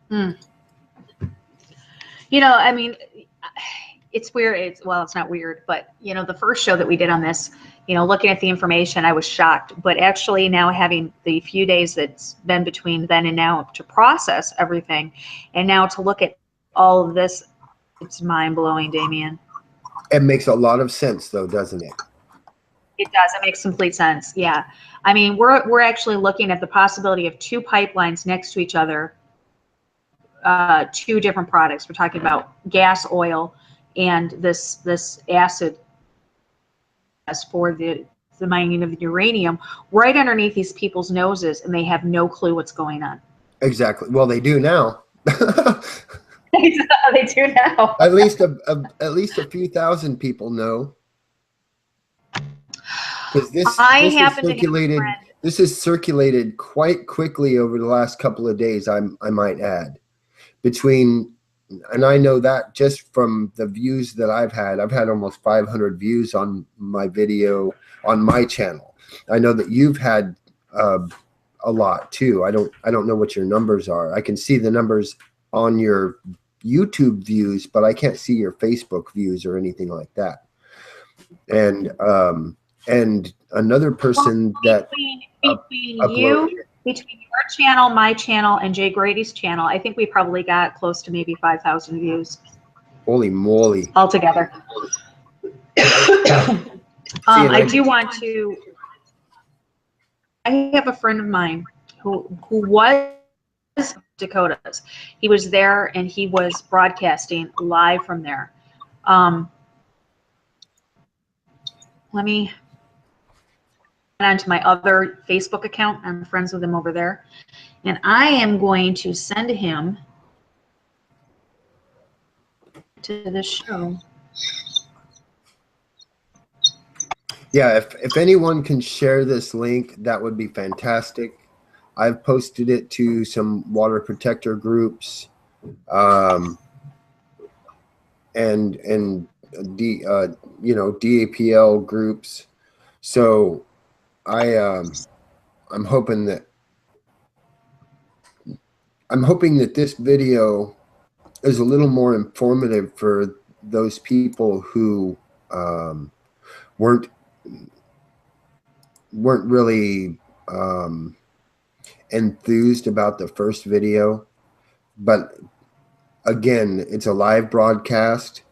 You know, I mean, it's weird. Well, it's not weird, but you know, the first show that we did on this, you know, looking at the information, I was shocked. But actually now having the few days that's been between then and now to process everything, and now to look at all of this, it's mind blowing, Damien. It makes a lot of sense though, doesn't it? It does. It makes complete sense. Yeah. I mean, we're actually looking at the possibility of 2 pipelines next to each other, 2 different products. We're talking about gas, oil, and this acid as for the mining of the uranium right underneath these people's noses, and they have no clue what's going on. Exactly. Well, they do now. They do now. At least a few thousand people know. Because this is circulated quite quickly over the last couple of days, I might add. And I know that just from the views that I've had almost 500 views on my video on my channel. I know that you've had a lot too. I don't know what your numbers are. I can see the numbers on your YouTube views, but I can't see your Facebook views or anything like that. And another person between your channel, my channel, and Jay Grady's channel, I think we probably got close to maybe 5,000 views. Holy moly! Altogether. I do want to. I have a friend of mine who was Dakota's. He was there and he was broadcasting live from there. Let me onto my other Facebook account. I'm friends with him over there, and I am going to send him to the show. Yeah, if anyone can share this link, that would be fantastic. I've posted it to some water protector groups, and DAPL groups. So I'm hoping that this video is a little more informative for those people who weren't really enthused about the first video. But again, it's a live broadcast.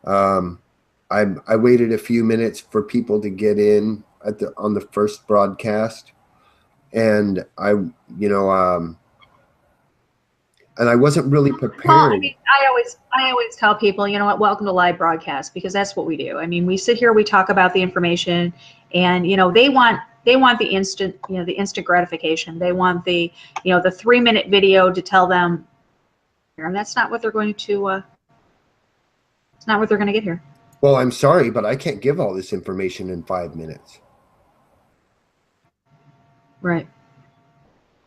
I waited a few minutes for people to get in on the first broadcast, and I wasn't really prepared. Well, I mean, I always tell people, you know what, welcome to live broadcast, because that's what we do. I mean, we sit here, we talk about the information, and they want the instant, the instant gratification. They want the 3-minute video to tell them, and that's not what they're going to. It's not what they're going to get here. Well, I'm sorry, but I can't give all this information in 5 minutes. Right.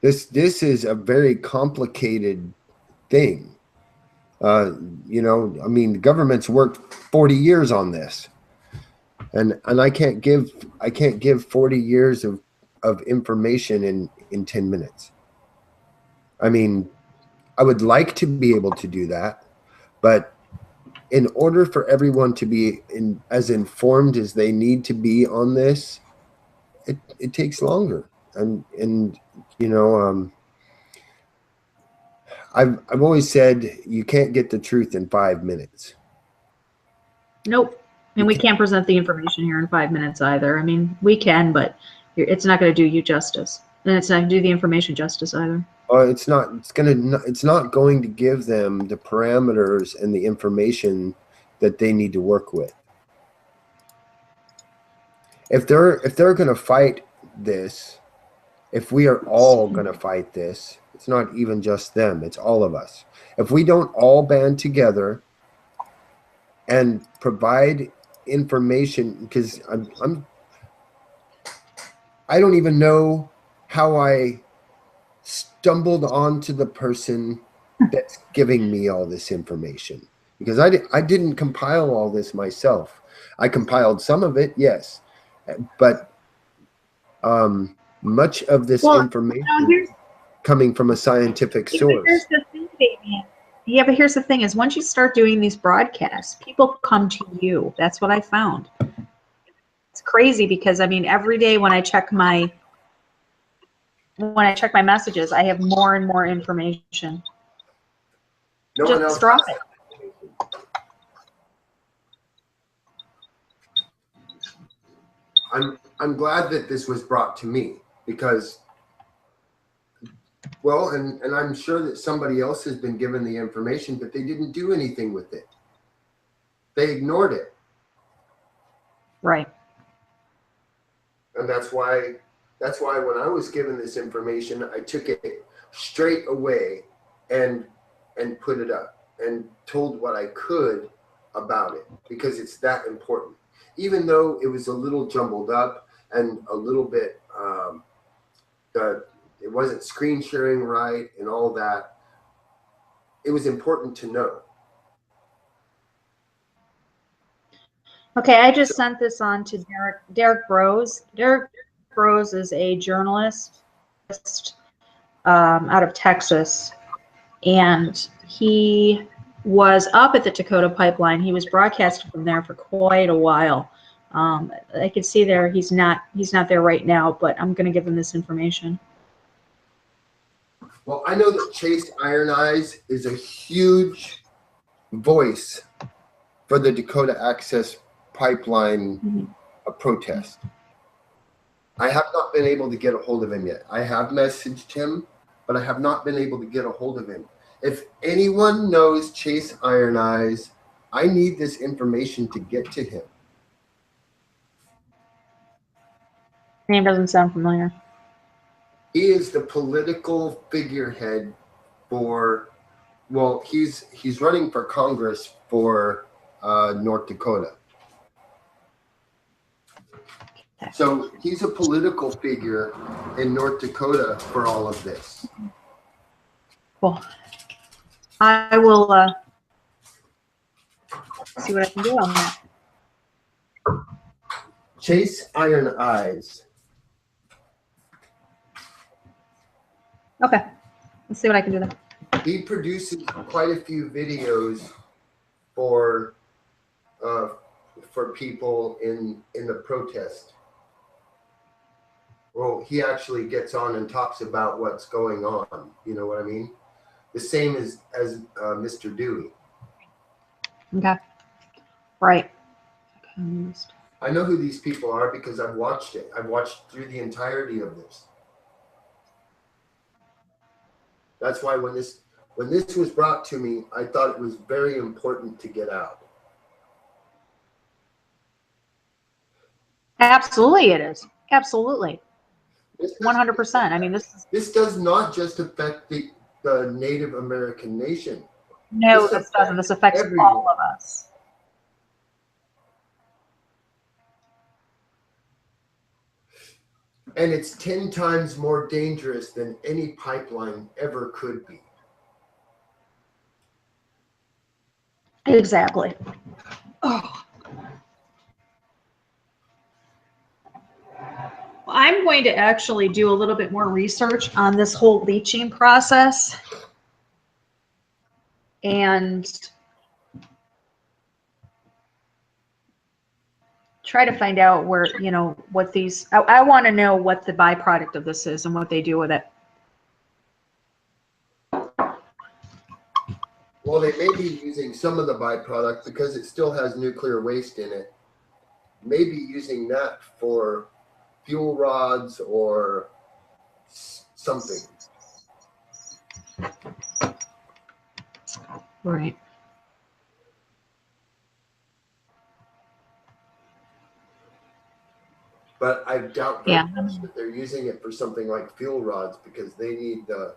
This is a very complicated thing. I mean, the government's worked 40 years on this, and I can't give 40 years of information in 10 minutes. I mean, I would like to be able to do that, but in order for everyone to be as informed as they need to be on this, it takes longer. I've always said you can't get the truth in 5 minutes. Nope. And we can't present the information here in 5 minutes either. I mean, we can, but it's not going to do you justice. And it's not going to do the information justice either. It's not. It's not going to give them the parameters and the information that they need to work with. If they're going to fight this, if we are all going to fight this, it's not even just them. It's all of us. If we don't all band together and provide information, because I don't even know how I stumbled onto the person that's giving me all this information, because I didn't compile all this myself. I compiled some of it, yes, but much of this information coming from a scientific source. Here's the thing, Damien. Yeah, but here's the thing: is once you start doing these broadcasts, people come to you. That's what I found. It's crazy because I mean, every day when I check my messages, I have more and more information. Just drop it. I'm glad that this was brought to me, because, well, and I'm sure that somebody else has been given the information, but they didn't do anything with it. They ignored it. Right. And that's why when I was given this information, I took it straight away and put it up and told what I could about it, because it's that important. Even though it was a little jumbled up and a little bit, it wasn't screen sharing right and all that, it was important to know. Okay, I just sent this on to Derek Brose. Derek Brose is a journalist out of Texas, and he was up at the Dakota pipeline. He was broadcasting from there for quite a while. I can see there he's not there right now, but I'm going to give him this information. Well, I know that Chase Iron Eyes is a huge voice for the Dakota Access pipeline protest. I have not been able to get a hold of him yet. I have messaged him, but I have not been able to get a hold of him. If anyone knows Chase Iron Eyes, I need this information to get to him. Name doesn't sound familiar. He is the political figurehead for, well, he's running for Congress for North Dakota. So he's a political figure in North Dakota for all of this. Cool. I will see what I can do on that. Chase Iron Eyes. Okay. Let's see what I can do then. He produces quite a few videos for people in the protest. Well, he actually gets on and talks about what's going on. You know what I mean? The same as Mr. Dewey. Okay. Right. I know who these people are because I've watched it. I've watched through the entirety of this. That's why when this was brought to me, I thought it was very important to get out. Absolutely, it is. Absolutely. 100%. I mean, this does not just affect the Native American nation. No, this doesn't. This affects everyone. All of us. And it's 10 times more dangerous than any pipeline ever could be. Exactly. Oh. I'm going to actually do a little bit more research on this whole leaching process and try to find out where, you know, what these, I want to know what the byproduct of this is and what they do with it. Well, they may be using some of the byproduct because it still has nuclear waste in it. Maybe using that for fuel rods or something. Right. But I doubt very Yeah. much that they're using it for something like fuel rods because they need the.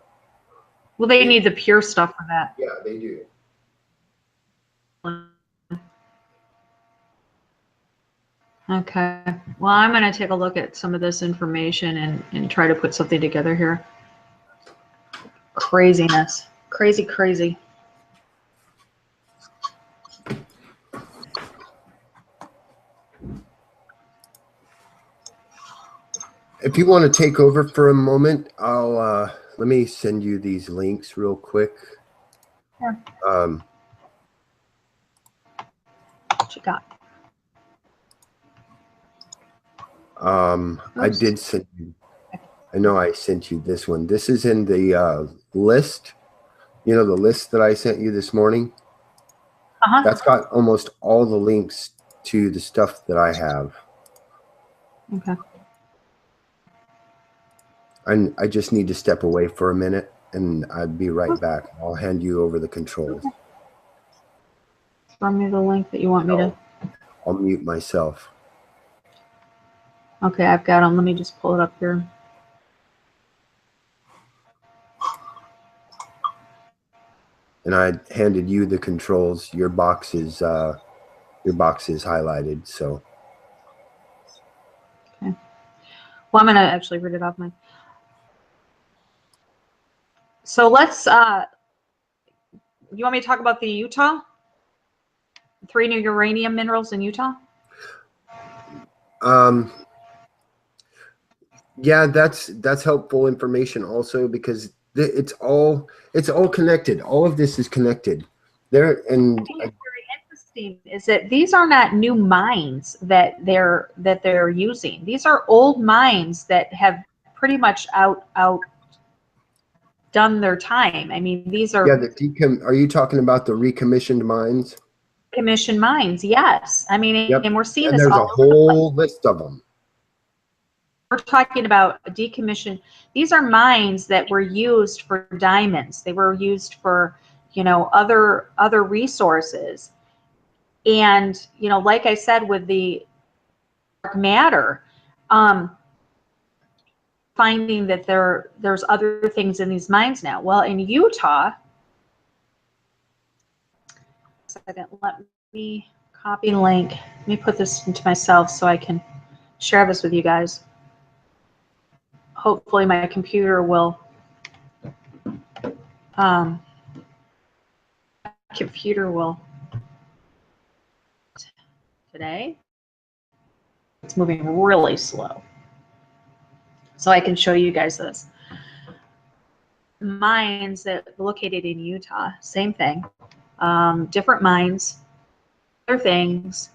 Well, they need the pure stuff for that. Yeah, they do. Okay. Well, I'm going to take a look at some of this information and try to put something together here. Craziness. Crazy, crazy. If you want to take over for a moment, I'll let me send you these links real quick. Sure. What you got? I did send you. I know I sent you this one. This is in the list. You know, the list that I sent you this morning. That's got almost all the links to the stuff that I have. Okay. I just need to step away for a minute, and I'd be right back. I'll hand you over the controls. Throw me the link that you want me to. I'll mute myself. Okay, I've got them. Let me just pull it up here. And I handed you the controls. Your box is highlighted. So. Okay. Well, I'm going to actually read it off mine. So let's. You want me to talk about the Utah? 3 new uranium minerals in Utah? Yeah, that's helpful information also because it's all connected. All of this is connected. There and I think it's very interesting is that these are not new mines that they're using. These are old mines that have pretty much outdone their time. I mean, these are are you talking about the recommissioned mines? commissioned mines, yes. I mean, Yep. and we're seeing And this there's all a over the place. whole list of them. We're talking about decommissioned. These are mines that were used for diamonds. They were used for, other resources. And, like I said, with the dark matter, finding that there's other things in these mines now. Well, in Utah, second, let me copy link. Let me put this into myself so I can share this with you guys. Hopefully my computer will today. It's moving really slow. So I can show you guys this. Mines that are located in Utah, same thing. Different mines, other things.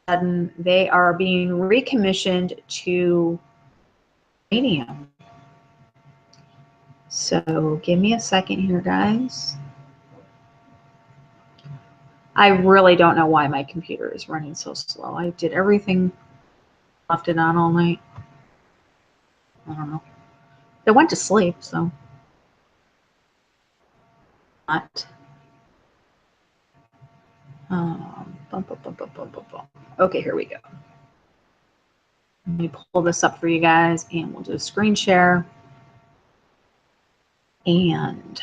And they are being recommissioned to uranium. So give me a second here, guys. I really don't know why my computer is running so slow. I did everything, left it on all night. I don't know. It went to sleep, so. Not. Okay, here we go. Let me pull this up for you guys, and we'll do a screen share. And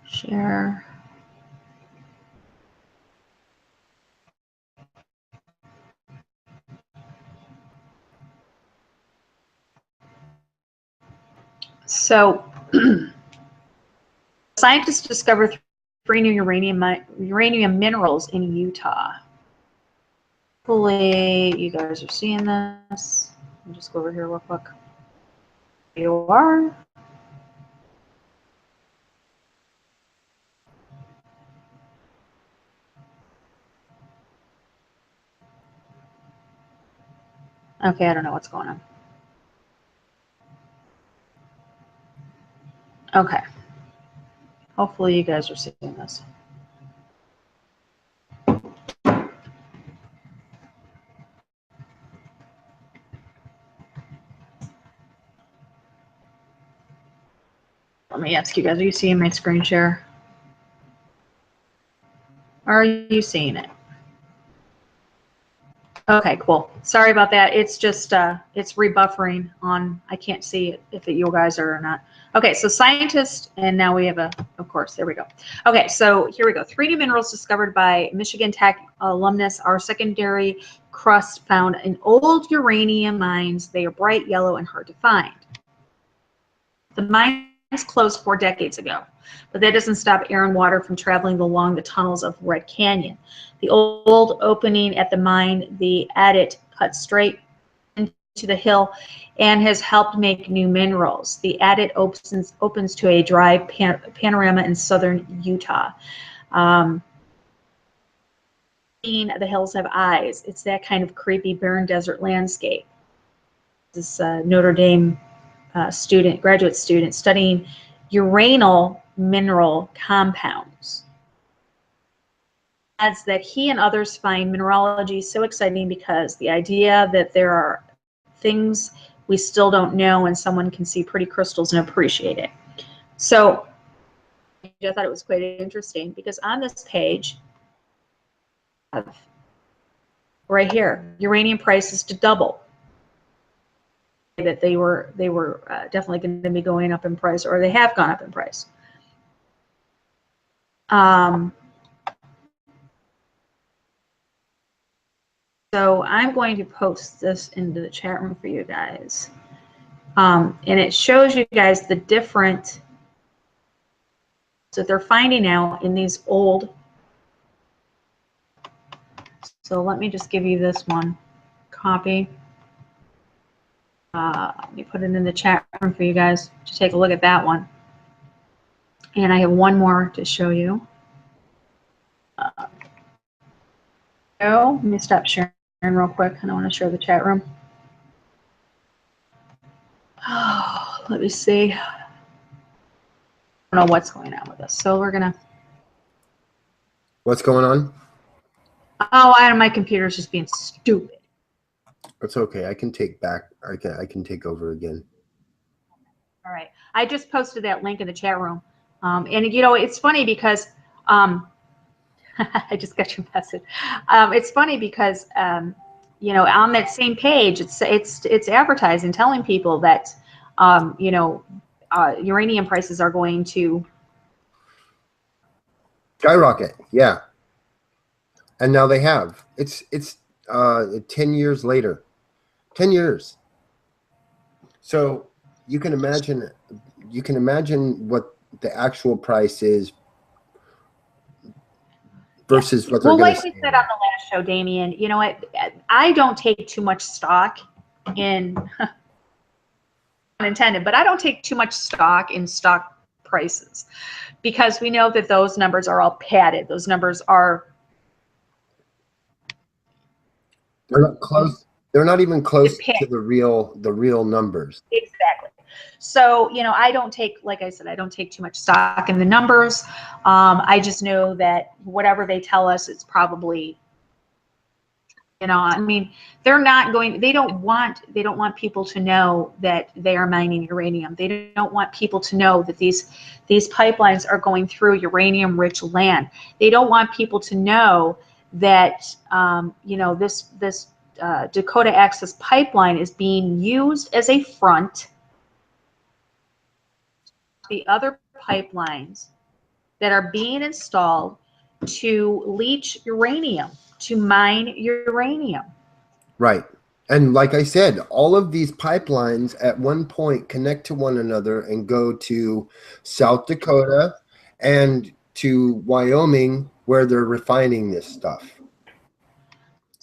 share. So, scientists discovered 3 new uranium minerals in Utah. Hopefully, you guys are seeing this. I'll just go over here real quick. There you are. Okay, I don't know what's going on. Okay. Hopefully you guys are seeing this. Let me ask you guys, are you seeing my screen share? Are you seeing it? Okay, cool. Sorry about that. It's just, it's rebuffering on, I can't see it if you guys are or not. Okay, so scientists, and now we have a, of course, there we go. Okay, so here we go. 3 new minerals discovered by Michigan Tech alumnus are secondary crust found in old uranium mines. They are bright yellow and hard to find. The mines closed 4 decades ago, but that doesn't stop air and water from traveling along the tunnels of Red Canyon. The old opening at the mine, the adit, cuts straight into the hill and has helped make new minerals. The adit opens to a dry panorama in southern Utah. The hills have eyes. It's that kind of creepy barren desert landscape. This Notre Dame graduate student studying uranyl mineral compounds adds that he and others find mineralogy so exciting because the idea that there are things we still don't know and someone can see pretty crystals and appreciate it. So I thought it was quite interesting because on this page, right here, uranium prices to double. That they were definitely going to be going up in price, or they have gone up in price. So I'm going to post this into the chat room for you guys. And it shows you guys the different that they're finding out in these old. So let me just give you this one copy. Let me put it in the chat room for you guys to take a look at that one. And I have one more to show you. Let me stop sharing real quick. I don't want to share the chat room. Oh, let me see. I don't know what's going on with this. So we're going to. What's going on? Oh, my computer's just being stupid. It's okay. I can take back. I can take over again. All right. I just posted that link in the chat room. And, you know, it's funny because I just got your message. It's funny because, you know, on that same page, it's advertising, telling people that, you know, uranium prices are going to skyrocket. Yeah. And now they have. It's 10 years later. 10 years. So you can imagine what the actual price is versus what they're going to like we said on the last show, Damien, you know what? I don't take too much stock in unintended, but I don't take too much stock in stock prices because we know that those numbers are all padded. Those numbers are they're not close. They're not even close to the real numbers. Exactly. So, you know, I don't take, like I said, I don't take too much stock in the numbers. I just know that whatever they tell us, it's probably, you know, I mean, they're not going, they don't want people to know that they are mining uranium. They don't want people to know that these pipelines are going through uranium rich land. They don't want people to know that, you know, this Dakota Access pipeline is being used as a front. The other pipelines that are being installed to leach uranium, to mine uranium. Right. And like I said, all of these pipelines at one point connect to one another and go to South Dakota and to Wyoming where they're refining this stuff.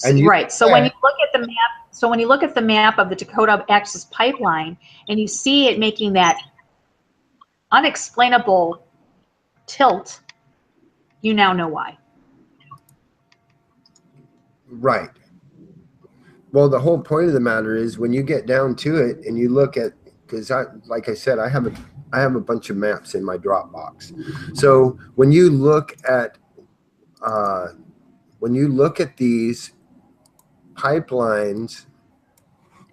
And right. So when you look at the map, when you look at the map of the Dakota Access pipeline and you see it making that unexplainable tilt, you now know why. Right. Well, the whole point of the matter is when you get down to it and you look at, because like I said, I have a bunch of maps in my Dropbox. So when you look at these pipelines,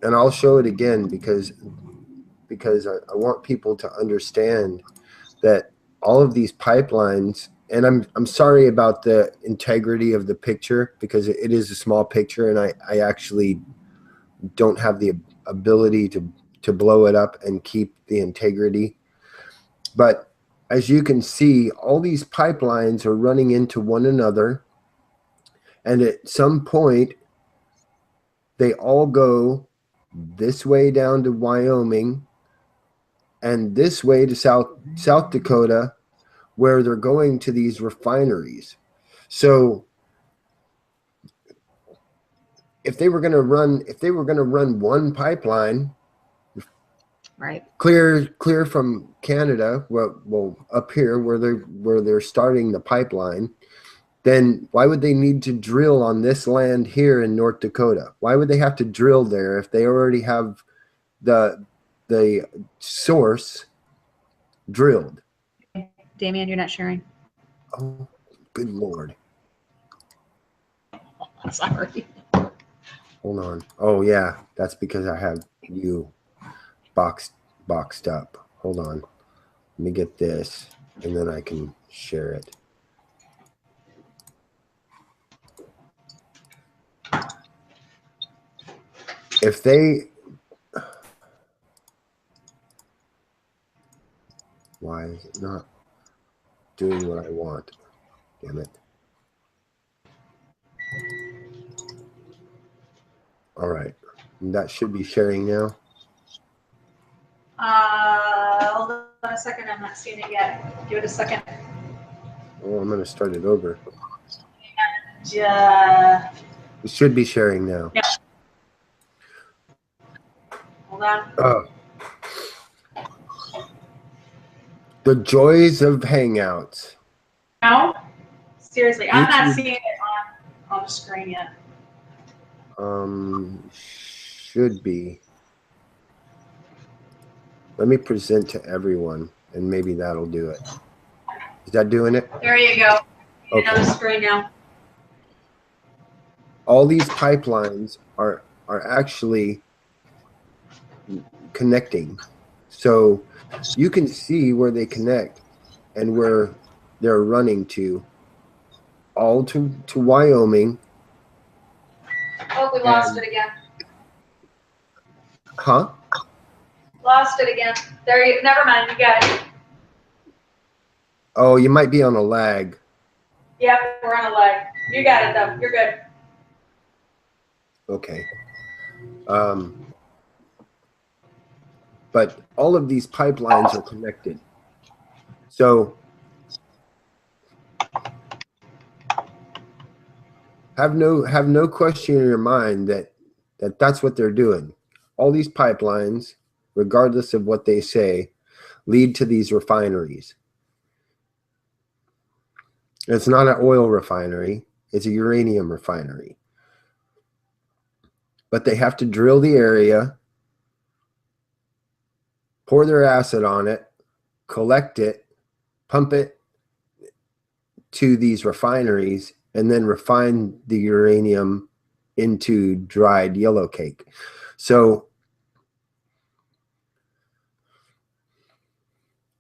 and I'll show it again because I want people to understand that all of these pipelines, and I'm sorry about the integrity of the picture because it is a small picture and I actually don't have the ability to blow it up and keep the integrity. But as you can see, all these pipelines are running into one another, and at some point they all go this way down to Wyoming and this way to South Dakota, where they're going to these refineries. So if they were going to run one pipeline, right, clear from Canada, well up here where they're starting the pipeline, then why would they need to drill on this land here in North Dakota? Why would they have to drill there if they already have the source drilled? Damien, you're not sharing. Oh, good Lord. Sorry. Hold on. Oh yeah, that's because I have you boxed up. Hold on. Let me get this and then I can share it. If they, why is it not doing what I want? Damn it. All right. That should be sharing now. Hold on a second. I'm not seeing it yet. Give it a second. Oh, I'm going to start it over. And, It should be sharing now. no. Hold on. The joys of Hangouts. No? Seriously, I'm not YouTube. seeing it on the screen yet. Should be. Let me present to everyone, and maybe that'll do it. Is that doing it? There you go. Okay. On the screen now. All these pipelines are actually connecting. So you can see where they connect and where they're running to, all to Wyoming. Oh, we lost it again. Huh? Lost it again. There you, never mind, you got it. Oh, you might be on a lag. Yep, we're on a lag. You got it though, you're good. Okay. But all of these pipelines are connected. So have no question in your mind that that's what they're doing. All these pipelines, regardless of what they say, lead to these refineries. It's not an oil refinery, it's a uranium refinery. But they have to drill the area, pour their acid on it, collect it, pump it to these refineries, and then refine the uranium into dried yellow cake. So,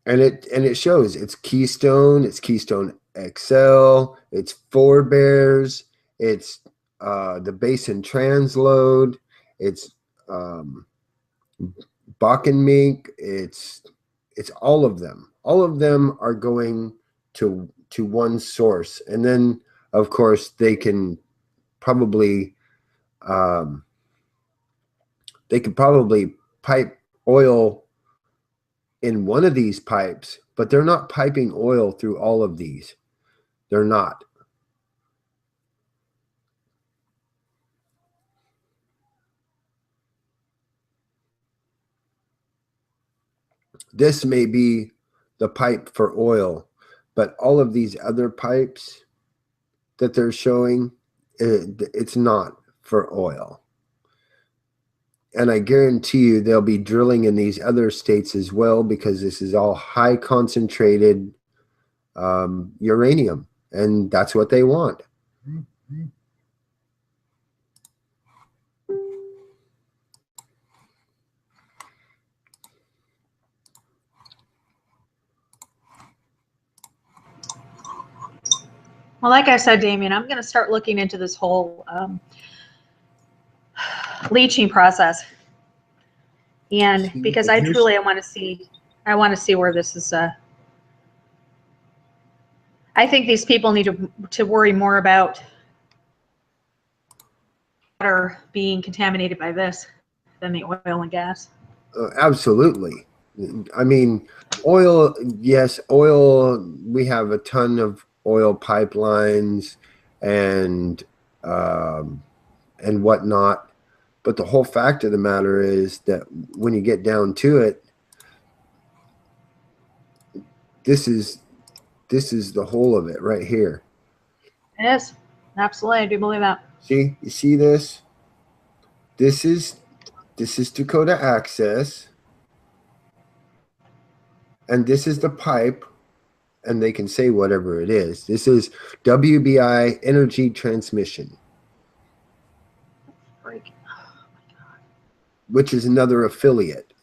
and it shows it's Keystone, it's Keystone XL, it's Forebears, it's the Basin Transload, it's Bakken Mink, it's all of them. All of them are going to one source, and then of course they can probably pipe oil in one of these pipes, but they're not piping oil through all of these. They're not. This may be the pipe for oil, but all of these other pipes that they're showing, it's not for oil. And I guarantee you they'll be drilling in these other states as well, because this is all high concentrated uranium, and that's what they want. Well, like I said, Damien, I'm going to start looking into this whole leaching process, and because I want to see where this is. I think these people need to worry more about water being contaminated by this than the oil and gas. Absolutely. I mean, oil, yes, oil, we have a ton of oil pipelines and whatnot. But the whole fact of the matter is that when you get down to it, this is the whole of it right here. It is. Absolutely. I do believe that. See, you see this? This is Dakota Access. And this is the pipe, and they can say whatever it is. This is WBI Energy Transmission, which is another affiliate.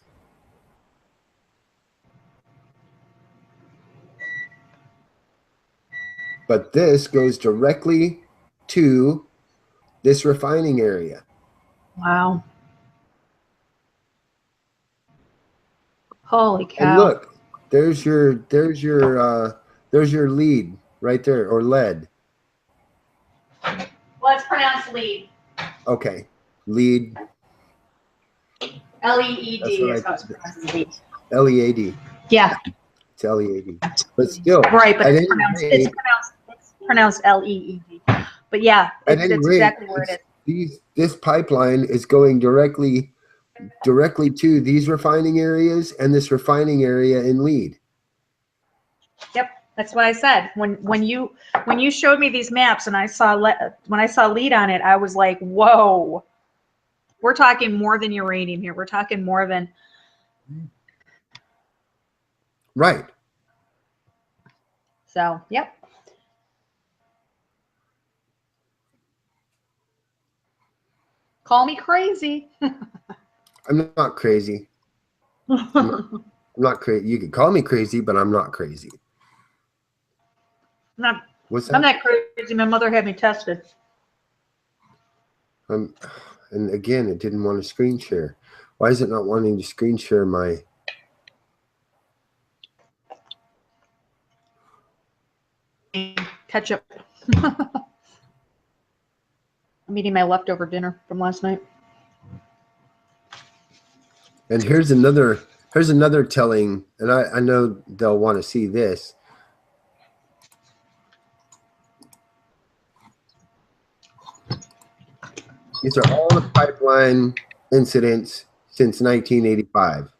But this goes directly to this refining area. Wow. Holy cow. And look, there's your lead right there, or lead. Well, it's pronounced lead. Okay, lead. L-E-E-D is how it's pronounced. Lead. L-E-A-D. Yeah. It's L-E-A-D. But still. Right, but it's pronounced L-E-E-D. But yeah, it's exactly where it is. This pipeline is going directly to these refining areas and this refining area in lead. Yep, that's what I said. When you showed me these maps and when I saw lead on it, I was like, whoa. We're talking more than uranium here. We're talking more than. Right. So, yep. Call me crazy. I'm not crazy. I'm not crazy. You can call me crazy, but I'm not crazy. What's that? I'm not crazy. My mother had me tested. And again, it didn't want to screen share. Why is it not wanting to screen share my? Ketchup. I'm eating my leftover dinner from last night. And here's another telling, and I know they'll want to see this. These are all the pipeline incidents since 1985.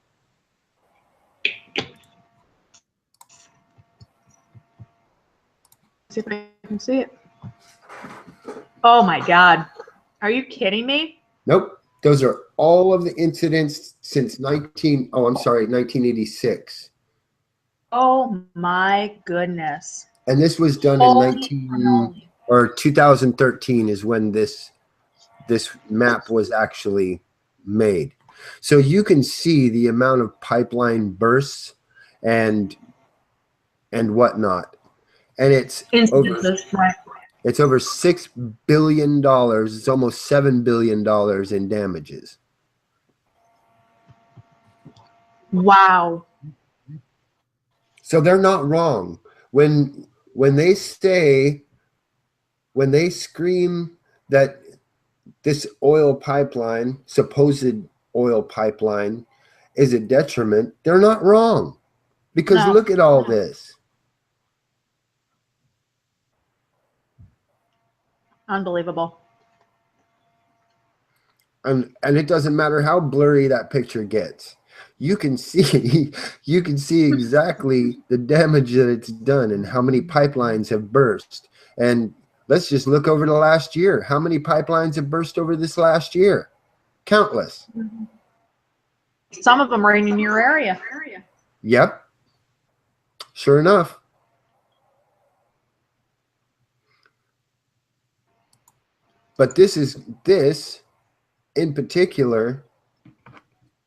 See if I can see it. Oh my God. Are you kidding me? Nope. Those are all of the incidents since 1986. Oh my goodness. And this was done in 2013 is when this map was actually made. So you can see the amount of pipeline bursts and whatnot. And it's over $6 billion. It's almost $7 billion in damages. Wow. So they're not wrong. When they scream that this oil pipeline, supposed oil pipeline, is a detriment, they're not wrong. Because look at all this. Unbelievable. And it doesn't matter how blurry that picture gets. You can see exactly the damage that it's done and how many pipelines have burst. And let's just look over the last year. How many pipelines have burst over this last year? Countless. Some of them are in your area. Yep. Sure enough. But this in particular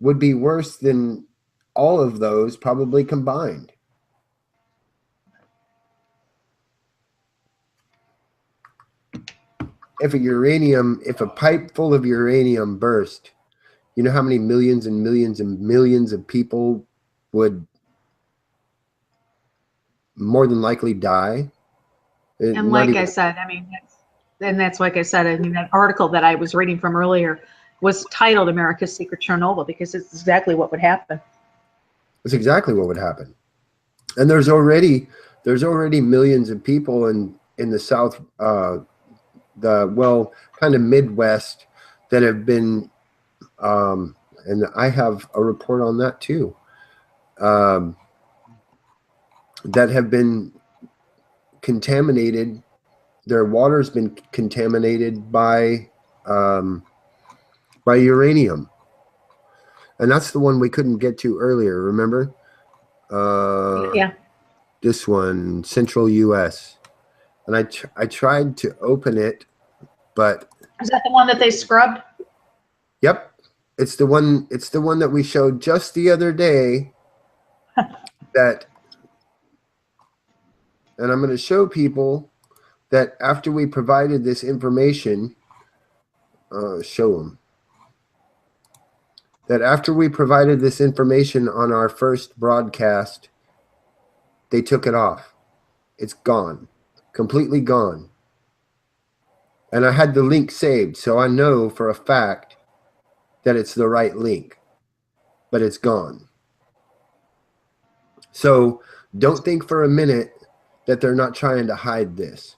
would be worse than all of those probably combined. If a pipe full of uranium burst, you know how many millions and millions and millions of people would more than likely die? And like I said, I mean, that's like I said, I mean, that article that I was reading from earlier was titled America's Secret Chernobyl, because it's exactly what would happen. It's exactly what would happen. And there's already millions of people in the South, kind of Midwest, that have been, and I have a report on that too, that have been contaminated. Their water's been contaminated by uranium. And that's the one we couldn't get to earlier, remember? Yeah. This one, Central U.S. And I tried to open it, but... Is that the one that they scrubbed? Yep. It's the one that we showed just the other day that... And I'm going to show people that after we provided this information, show them. That after we provided this information on our first broadcast, they took it off. It's gone, completely gone. And I had the link saved, so I know for a fact that it's the right link, but it's gone. So don't think for a minute that they're not trying to hide this.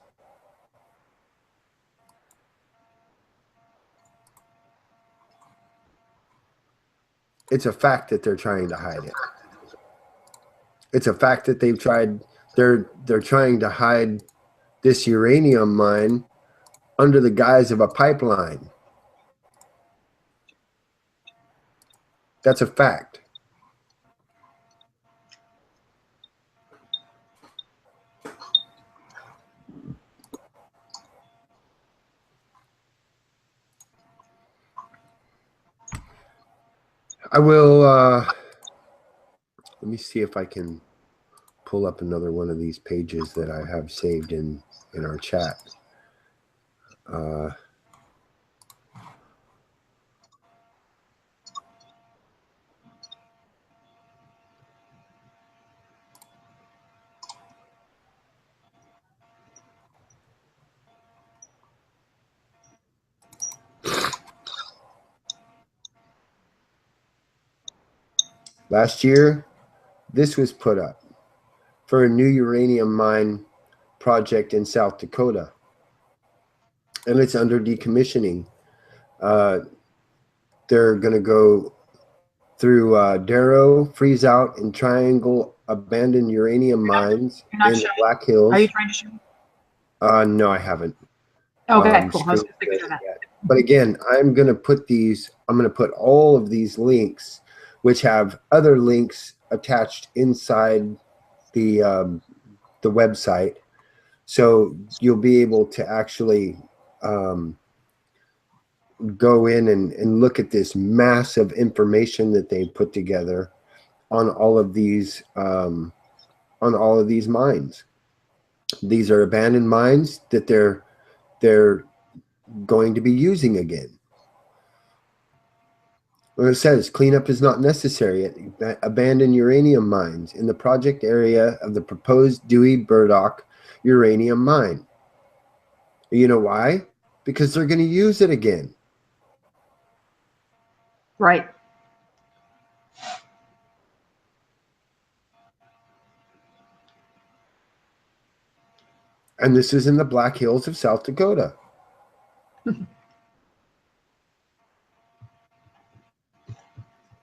It's a fact that they're trying to hide it. It's a fact that they've tried, they're trying to hide this uranium mine under the guise of a pipeline. That's a fact. I will, let me see if I can pull up another one of these pages that I have saved in our chat. Last year, this was put up for a new uranium mine project in South Dakota, and it's under decommissioning. They're going to go through Darrow, Freeze Out, and Triangle abandoned uranium mines in the Black Hills. Are you trying to show me? No, I haven't. Okay, cool. I was going to that. But again, I'm going to put all of these links, which have other links attached inside the website, so you'll be able to actually go in and look at this massive information that they put together on all of these mines. These are abandoned mines that they're going to be using again. Well, it says cleanup is not necessary at abandoned uranium mines in the project area of the proposed Dewey Burdock uranium mine. You know why? Because they're going to use it again. Right. And this is in the Black Hills of South Dakota.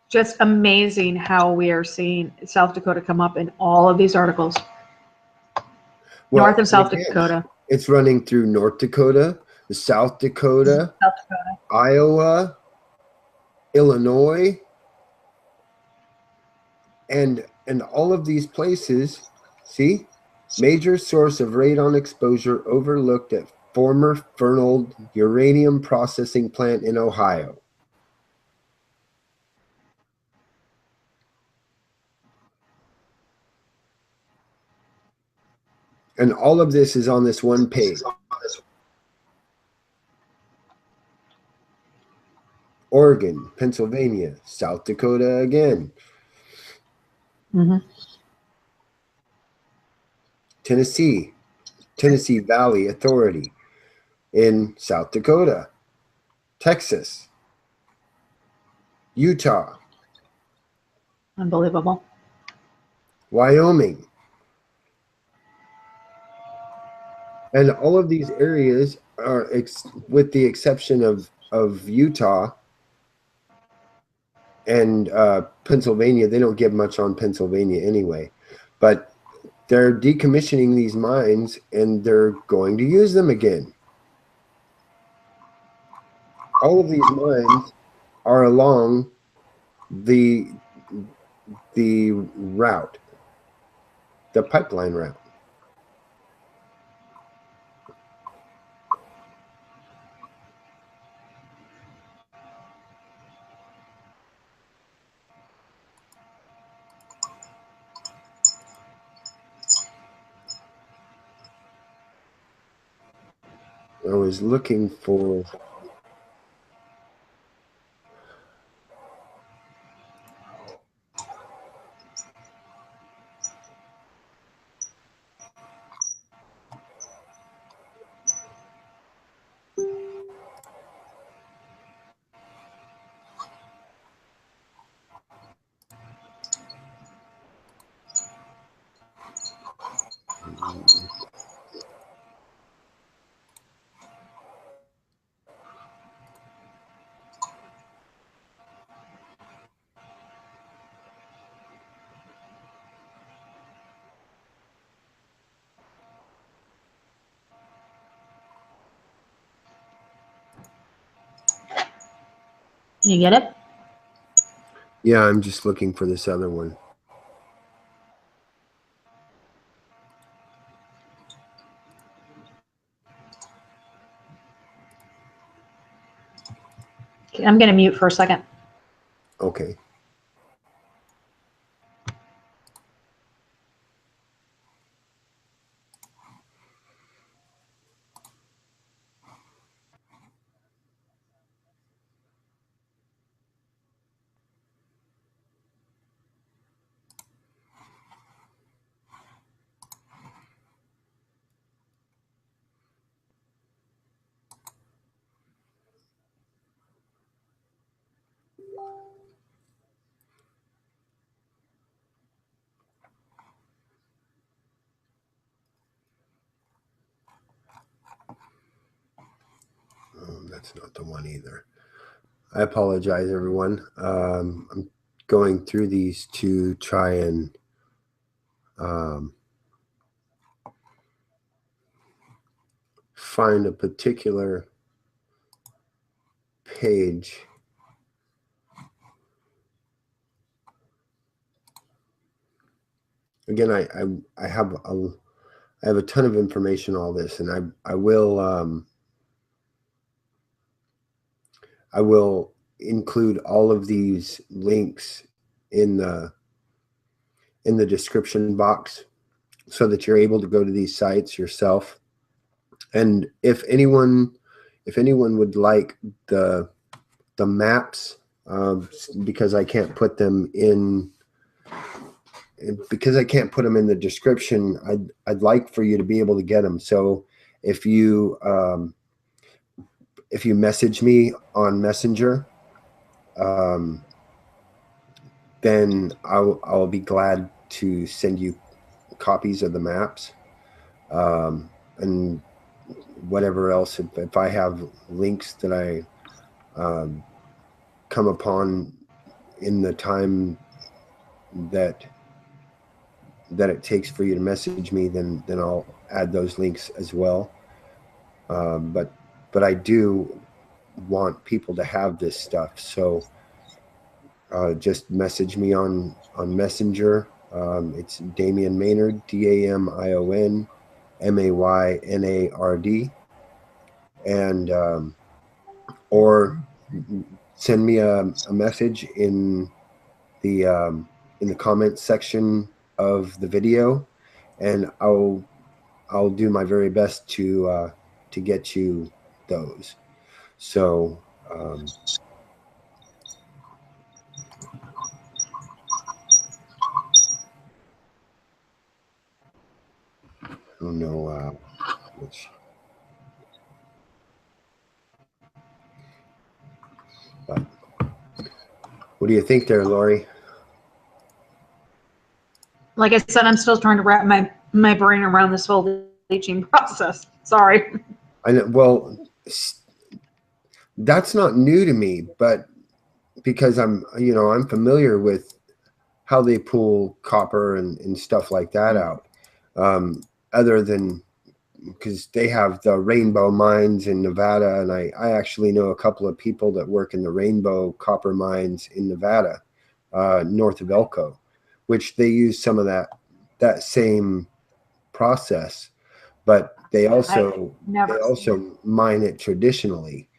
Just amazing how we are seeing South Dakota come up in all of these articles. Well, North and South Dakota. It's running through North Dakota, South Dakota, Iowa, Illinois, and all of these places, see, major source of radon exposure overlooked at former Fernald uranium processing plant in Ohio. And all of this is on this one page. Oregon, Pennsylvania, South Dakota again. Tennessee Valley Authority in South Dakota. Texas. Utah. Unbelievable. Wyoming. And all of these areas are, with the exception of Utah and Pennsylvania, they don't get much on Pennsylvania anyway. But they're decommissioning these mines and they're going to use them again. All of these mines are along the route, the pipeline route. I was looking for You get it? Yeah, I'm just looking for this other one. Okay, I'm going to mute for a second. Okay. That's not the one either. I apologize, everyone. I'm going through these to try and find a particular page. Again, I have a ton of information on all this, and I will include all of these links in the description box so that you're able to go to these sites yourself. And if anyone would like the maps, because I can't put them in the description, I'd like for you to be able to get them. So if you message me on Messenger, then I'll be glad to send you copies of the maps, and whatever else. If I have links that I come upon in the time that it takes for you to message me, then I'll add those links as well. But I do want people to have this stuff. So just message me on Messenger. It's Damian Maynard, DAMION MAYNARD, and or send me a message in the comment section of the video, and I'll do my very best to get you those. So I don't know which. But what do you think there, Lori? Like I said, I'm still trying to wrap my brain around this whole leaching process. Sorry. I know. Well, that's not new to me, but because I'm familiar with how they pull copper and stuff like that out. Other than because they have the Rainbow mines in Nevada, and I actually know a couple of people that work in the Rainbow copper mines in Nevada, north of Elko, which they use some of that same process, but they also mine it traditionally.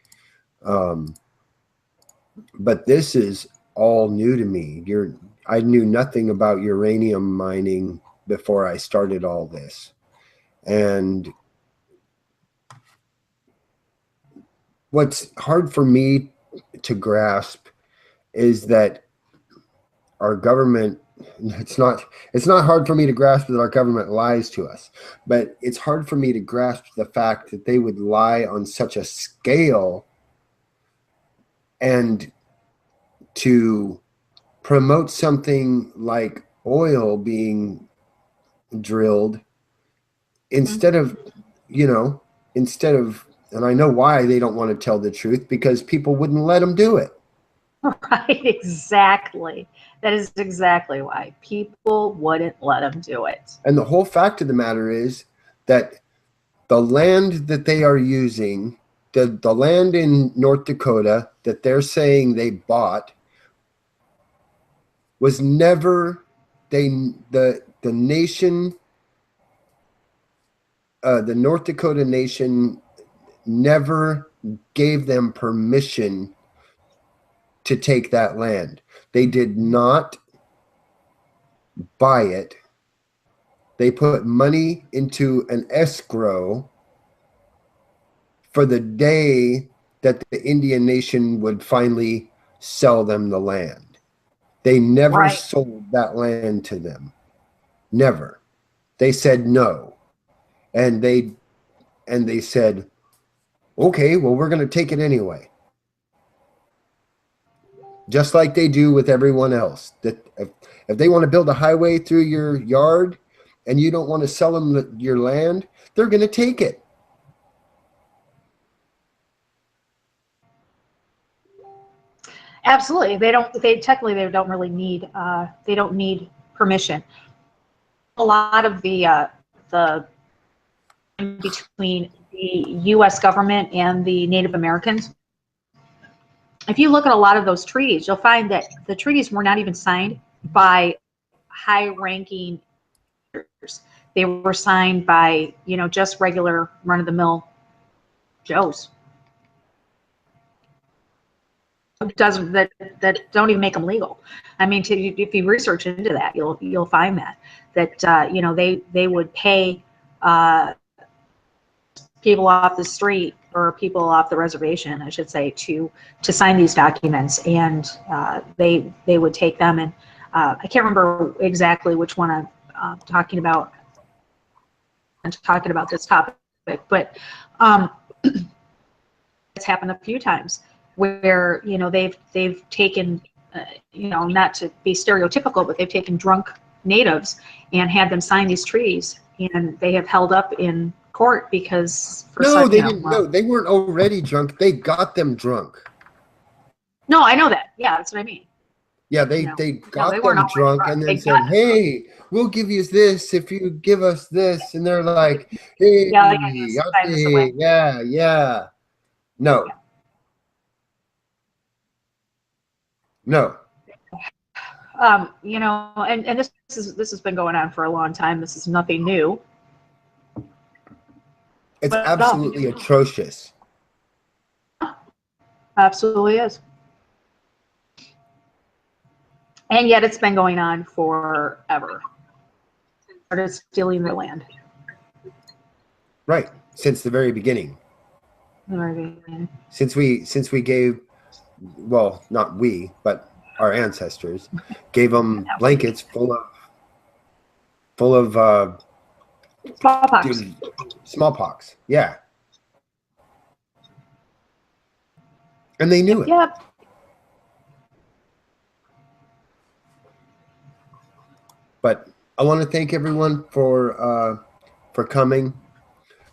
But this is all new to me. I knew nothing about uranium mining before I started all this. And what's hard for me to grasp is that our government, it's not hard for me to grasp that our government lies to us, but it's hard for me to grasp the fact that they would lie on such a scale and to promote something like oil being drilled instead of, and I know why they don't want to tell the truth, because people wouldn't let them do it. Right, exactly. That is exactly why people wouldn't let them do it. And the whole fact of the matter is that the land that they are using, the land in North Dakota that they're saying they bought, was never the nation, the North Dakota nation never gave them permission to take that land. They did not buy it. They put money into an escrow for the day that the Indian nation would finally sell them the land. They never sold that land to them. Never. They said no. And they said, okay, well, we're going to take it anyway. Just like they do with everyone else. That if they want to build a highway through your yard and you don't want to sell them your land, they're going to take it. Absolutely. They don't really need, they don't need permission. A lot of the between the U.S. government and the Native Americans, if you look at a lot of those treaties, you'll find that the treaties were not even signed by high-ranking leaders. They were signed by, just regular run-of-the-mill Joes. That don't even make them legal. I mean, if you research into that, you'll find that they would pay people off the street, or people off the reservation, I should say, to sign these documents, and they would take them, and I can't remember exactly which one I'm talking about. I'm talking about this topic, but it's happened a few times where they've taken not to be stereotypical, but they've taken drunk natives and had them sign these treaties, and they have held up in court because they didn't. No, they weren't already drunk. They got them drunk. No, I know that. Yeah, that's what I mean. Yeah, they got them drunk and then said, "Hey, we'll give you this if you give us this," and they're like, "Hey, yeah." No. You know, and this has been going on for a long time. This is nothing new. It's absolutely atrocious. Absolutely is. And yet it's been going on forever. Started stealing their land. Right. Since the very beginning. Since we gave, well, not we, but our ancestors gave them blankets full of smallpox. Dude, smallpox. Yeah. And they knew it. Yep. But I want to thank everyone for coming.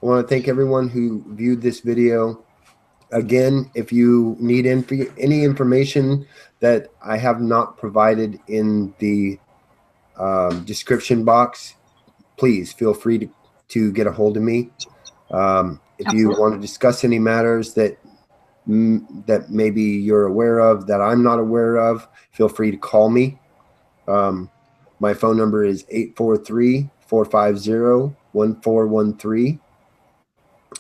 I want to thank everyone who viewed this video. Again, if you need any information that I have not provided in the description box, please feel free to get a hold of me. If you want to discuss any matters that maybe you're aware of that I'm not aware of, feel free to call me. My phone number is 843-450-1413.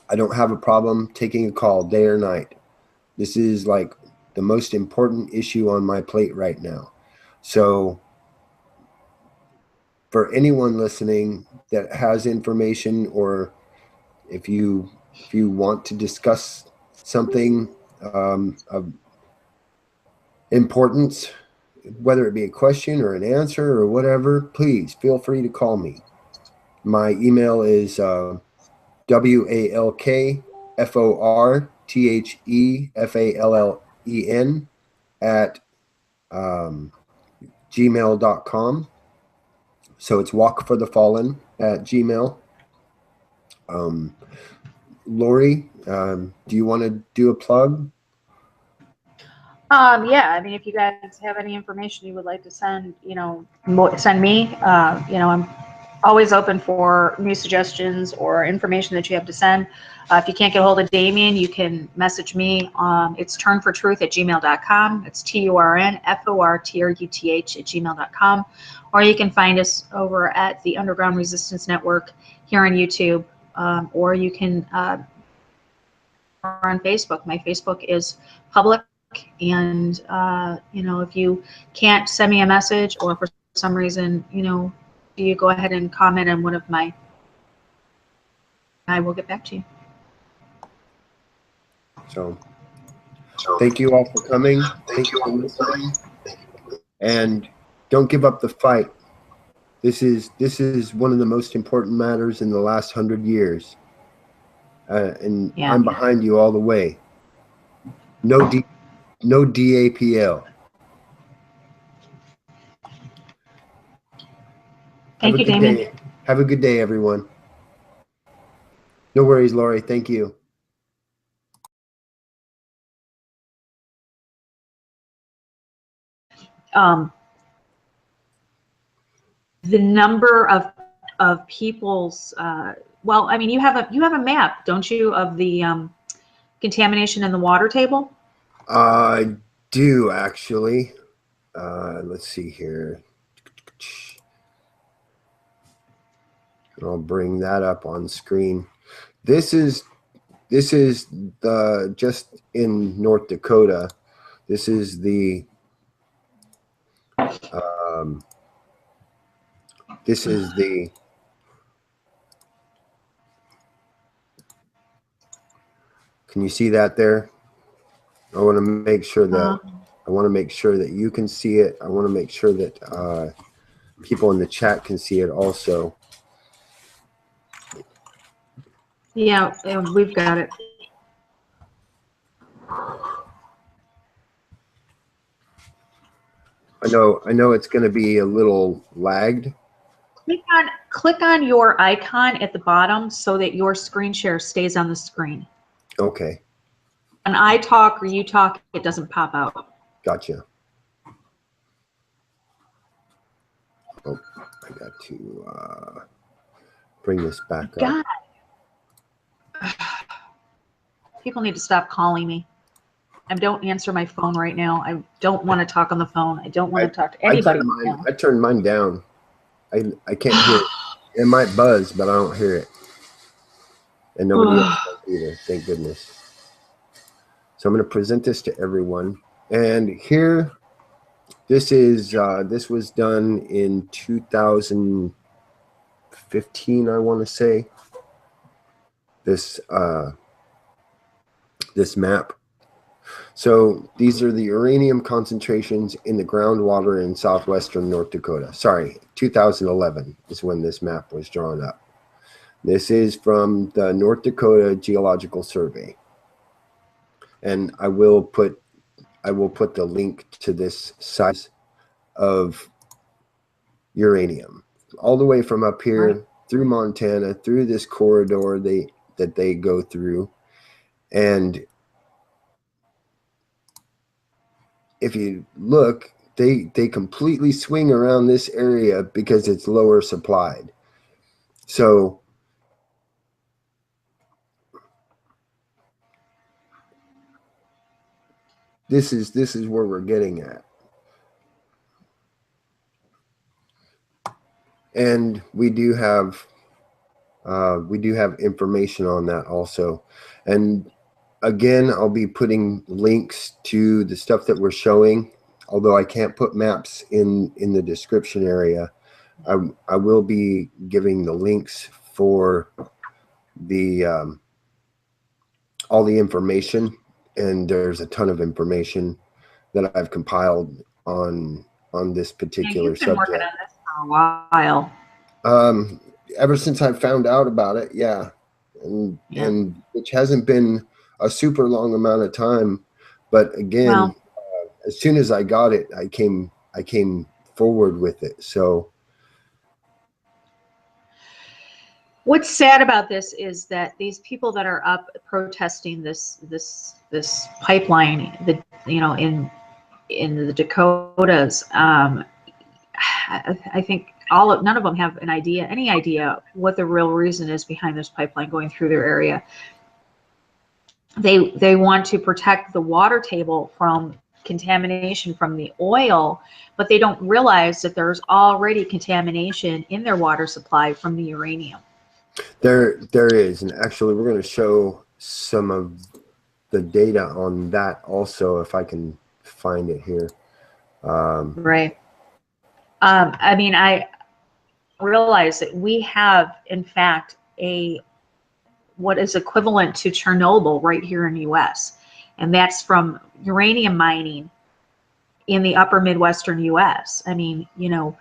I don't have a problem taking a call day or night. This is like the most important issue on my plate right now. So for anyone listening that has information, or if you want to discuss something of importance, whether it be a question or an answer or whatever, please feel free to call me. My email is WALKFORTHEFALLEN at gmail.com. So it's walkforthefallen at gmail. Lori, do you want to do a plug? Yeah, I mean, if you guys have any information you would like to send, send me, I'm always open for new suggestions or information that you have to send. If you can't get a hold of Damien, you can message me. It's turnfortruth@gmail.com. It's TURNFORTRUTH@gmail.com. Or you can find us over at the Underground Resistance Network here on YouTube, or you can on Facebook. My Facebook is public. And, if you can't send me a message, or for some reason, you go ahead and comment on one of I will get back to you. So thank you all for coming. Thank you for listening. And don't give up the fight. This is one of the most important matters in the last 100 years. And yeah. I'm behind you all the way. No DAPL. Thank you, Damien. Have a good day, everyone. No worries, Lori. Thank you. The number of people's well, I mean, you have a map, don't you, of the contamination in the water table? I do, actually. Let's see here. I'll bring that up on screen. This is the just in North Dakota. This is the can you see that there? I want to make sure that you can see it. I want to make sure that people in the chat can see it also. Yeah, we've got it. I know it's going to be a little lagged. Click on your icon at the bottom so that your screen share stays on the screen. Okay. When I talk or you talk, it doesn't pop out. Gotcha. Oh, I got to bring this back up. People need to stop calling me. don't answer my phone right now. I don't want to talk on the phone. I don't want to talk to anybody right now. I turned mine down. I can't hear it. It might buzz, but I don't hear it. And nobody else does either, thank goodness. So I'm going to present this to everyone. And here, this was done in 2015, I want to say. This map. So these are the uranium concentrations in the groundwater in southwestern North Dakota. Sorry, 2011 is when this map was drawn up. This is from the North Dakota Geological Survey. And I will put the link to this size of uranium all the way from up here through Montana, through this corridor that they go through. And if you look, they completely swing around this area because it's lower supplied. So this is where we're getting at. And we do have information on that also. And again, I'll be putting links to the stuff that we're showing, although I can't put maps in the description area. I will be giving the links for the all the information, and there's a ton of information that I've compiled on this particular subject. You've been working on this for a while. Ever since I found out about it, yeah. And which hasn't been a super long amount of time, but again, as soon as I got it, I came forward with it. So what's sad about this is that these people that are up protesting this pipeline, in the Dakotas, I think none of them have any idea what the real reason is behind this pipeline going through their area. They want to protect the water table from contamination from the oil, but they don't realize that there's already contamination in their water supply from the uranium. There is, and actually we're going to show some of the data on that also, if I can find it here. Right. I mean, I realize that we have, in fact, what is equivalent to Chernobyl right here in the U.S., and that's from uranium mining in the upper Midwestern U.S. I mean, Good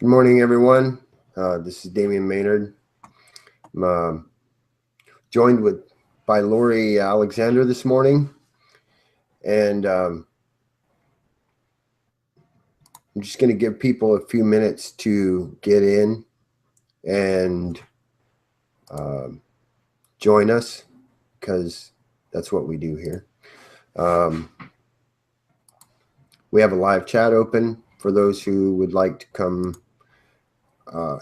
morning, everyone. This is Damian Maynard. I'm joined by Lori Alexander this morning, and I'm just going to give people a few minutes to get in and join us, because that's what we do here. We have a live chat open for those who would like to come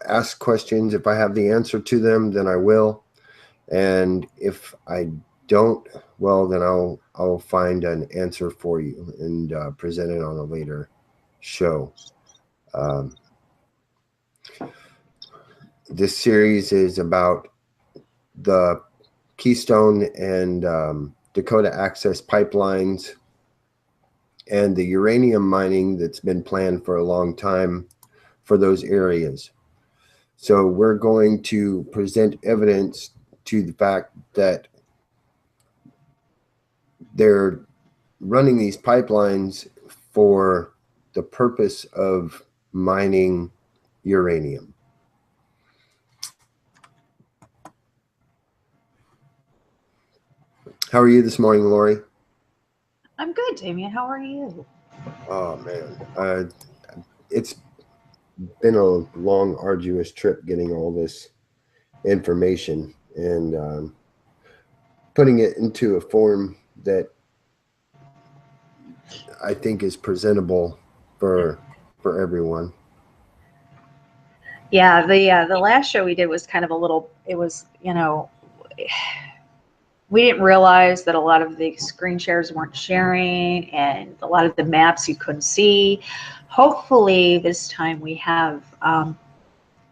ask questions. If I have the answer to them, then I will. And if I don't, well, then I'll find an answer for you and present it on a later show. This series is about the Keystone and Dakota Access pipelines and the uranium mining that's been planned for a long time for those areas. So we're going to present evidence to the fact that they're running these pipelines for the purpose of mining uranium. How are you this morning, Lori? I'm good, Damian. How are you? Oh, man. It's been a long, arduous trip getting all this information and putting it into a form that I think is presentable for everyone. Yeah, the last show we did was kind of a little, it was, we we didn't realize that a lot of the screen shares weren't sharing, and a lot of the maps you couldn't see. Hopefully this time we have,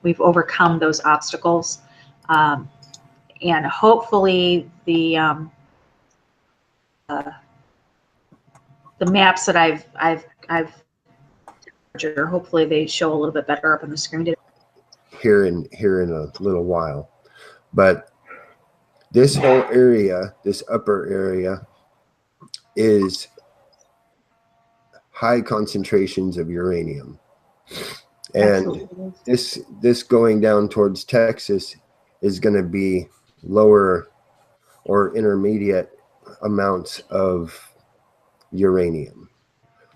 we've overcome those obstacles. And hopefully the maps that I've hopefully they show a little bit better up on the screen here in a little while. But this whole area, this upper area, is high concentrations of uranium. And this going down towards Texas is going to be lower or intermediate amounts of uranium.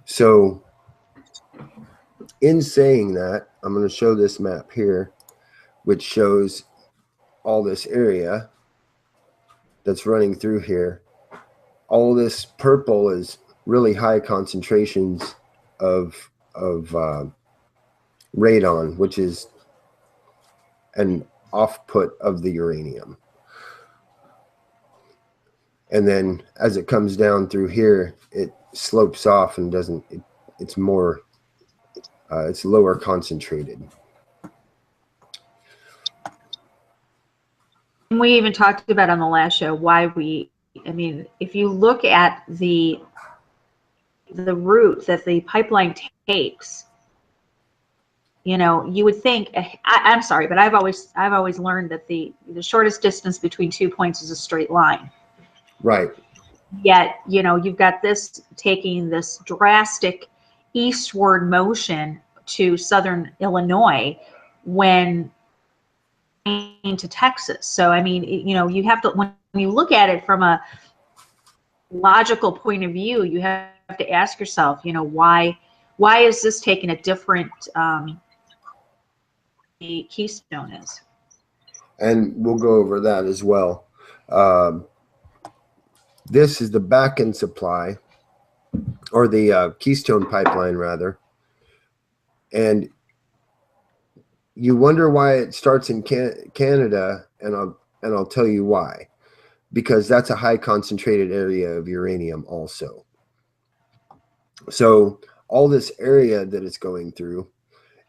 So in saying that, I'm going to show this map here, which shows all this area that's running through here. All this purple is really high concentrations of radon, which is an offput of the uranium. And then as it comes down through here, it slopes off and doesn't, it's more, it's lower concentrated. We even talked about on the last show why we, I mean, if you look at the route that the pipeline takes, you know, you would think, I'm sorry, but I've always learned that the shortest distance between 2 points is a straight line. Right. Yet, you know, you've got this taking this drastic eastward motion to southern Illinois when to Texas. So, I mean, you know, you have to, when you look at it from a logical point of view, you have to ask yourself, you know, why is this taking a different, the Keystone is? And we'll go over that as well. This is the back-end supply, or the Keystone pipeline, rather. And you wonder why it starts in Canada, and I'll tell you why. Because that's a high concentrated area of uranium also. So all this area that it's going through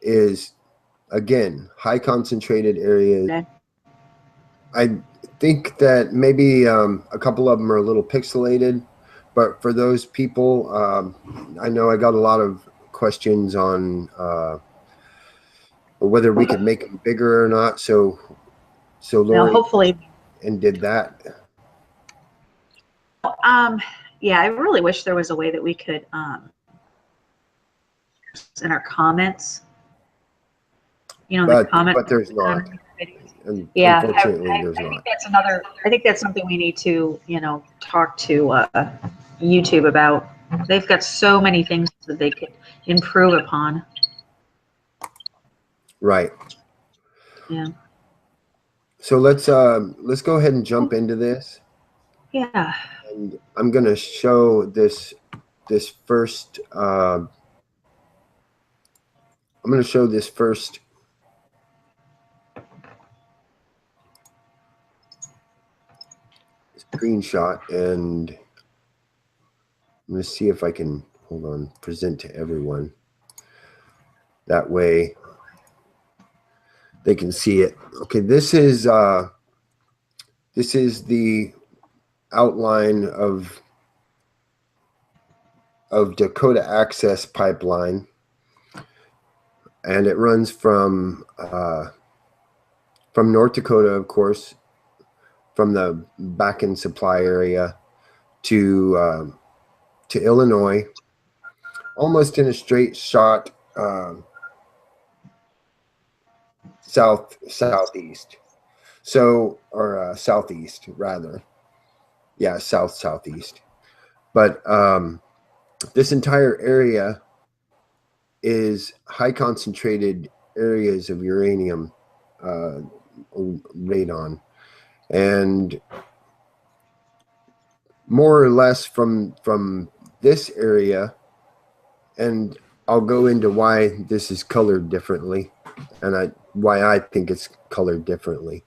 is, again, high concentrated areas. Okay. I think that maybe a couple of them are a little pixelated, but for those people, I know I got a lot of questions on whether we could make them bigger or not. So Lori, hopefully, and did that. Yeah, I really wish there was a way that we could, in our comments, you know, but there's not. Yeah, unfortunately, I there's think not. that's another. I think that's something we need to, you know, talk to YouTube about. They've got so many things that they could improve upon. Right. Yeah. So let's go ahead and jump into this. Yeah. And I'm going to show this first. I'm going to show this first screenshot, and I'm going to see if I can, hold on, present to everyone. That way they can see it. Okay, this is the outline of Dakota Access pipeline, and it runs from North Dakota, of course, from the back-end supply area to Illinois, almost in a straight shot southeast. So, or southeast rather. Yeah, southeast. But this entire area is high concentrated areas of uranium radon, and more or less from this area, and I'll go into why this is colored differently and why I think it's colored differently.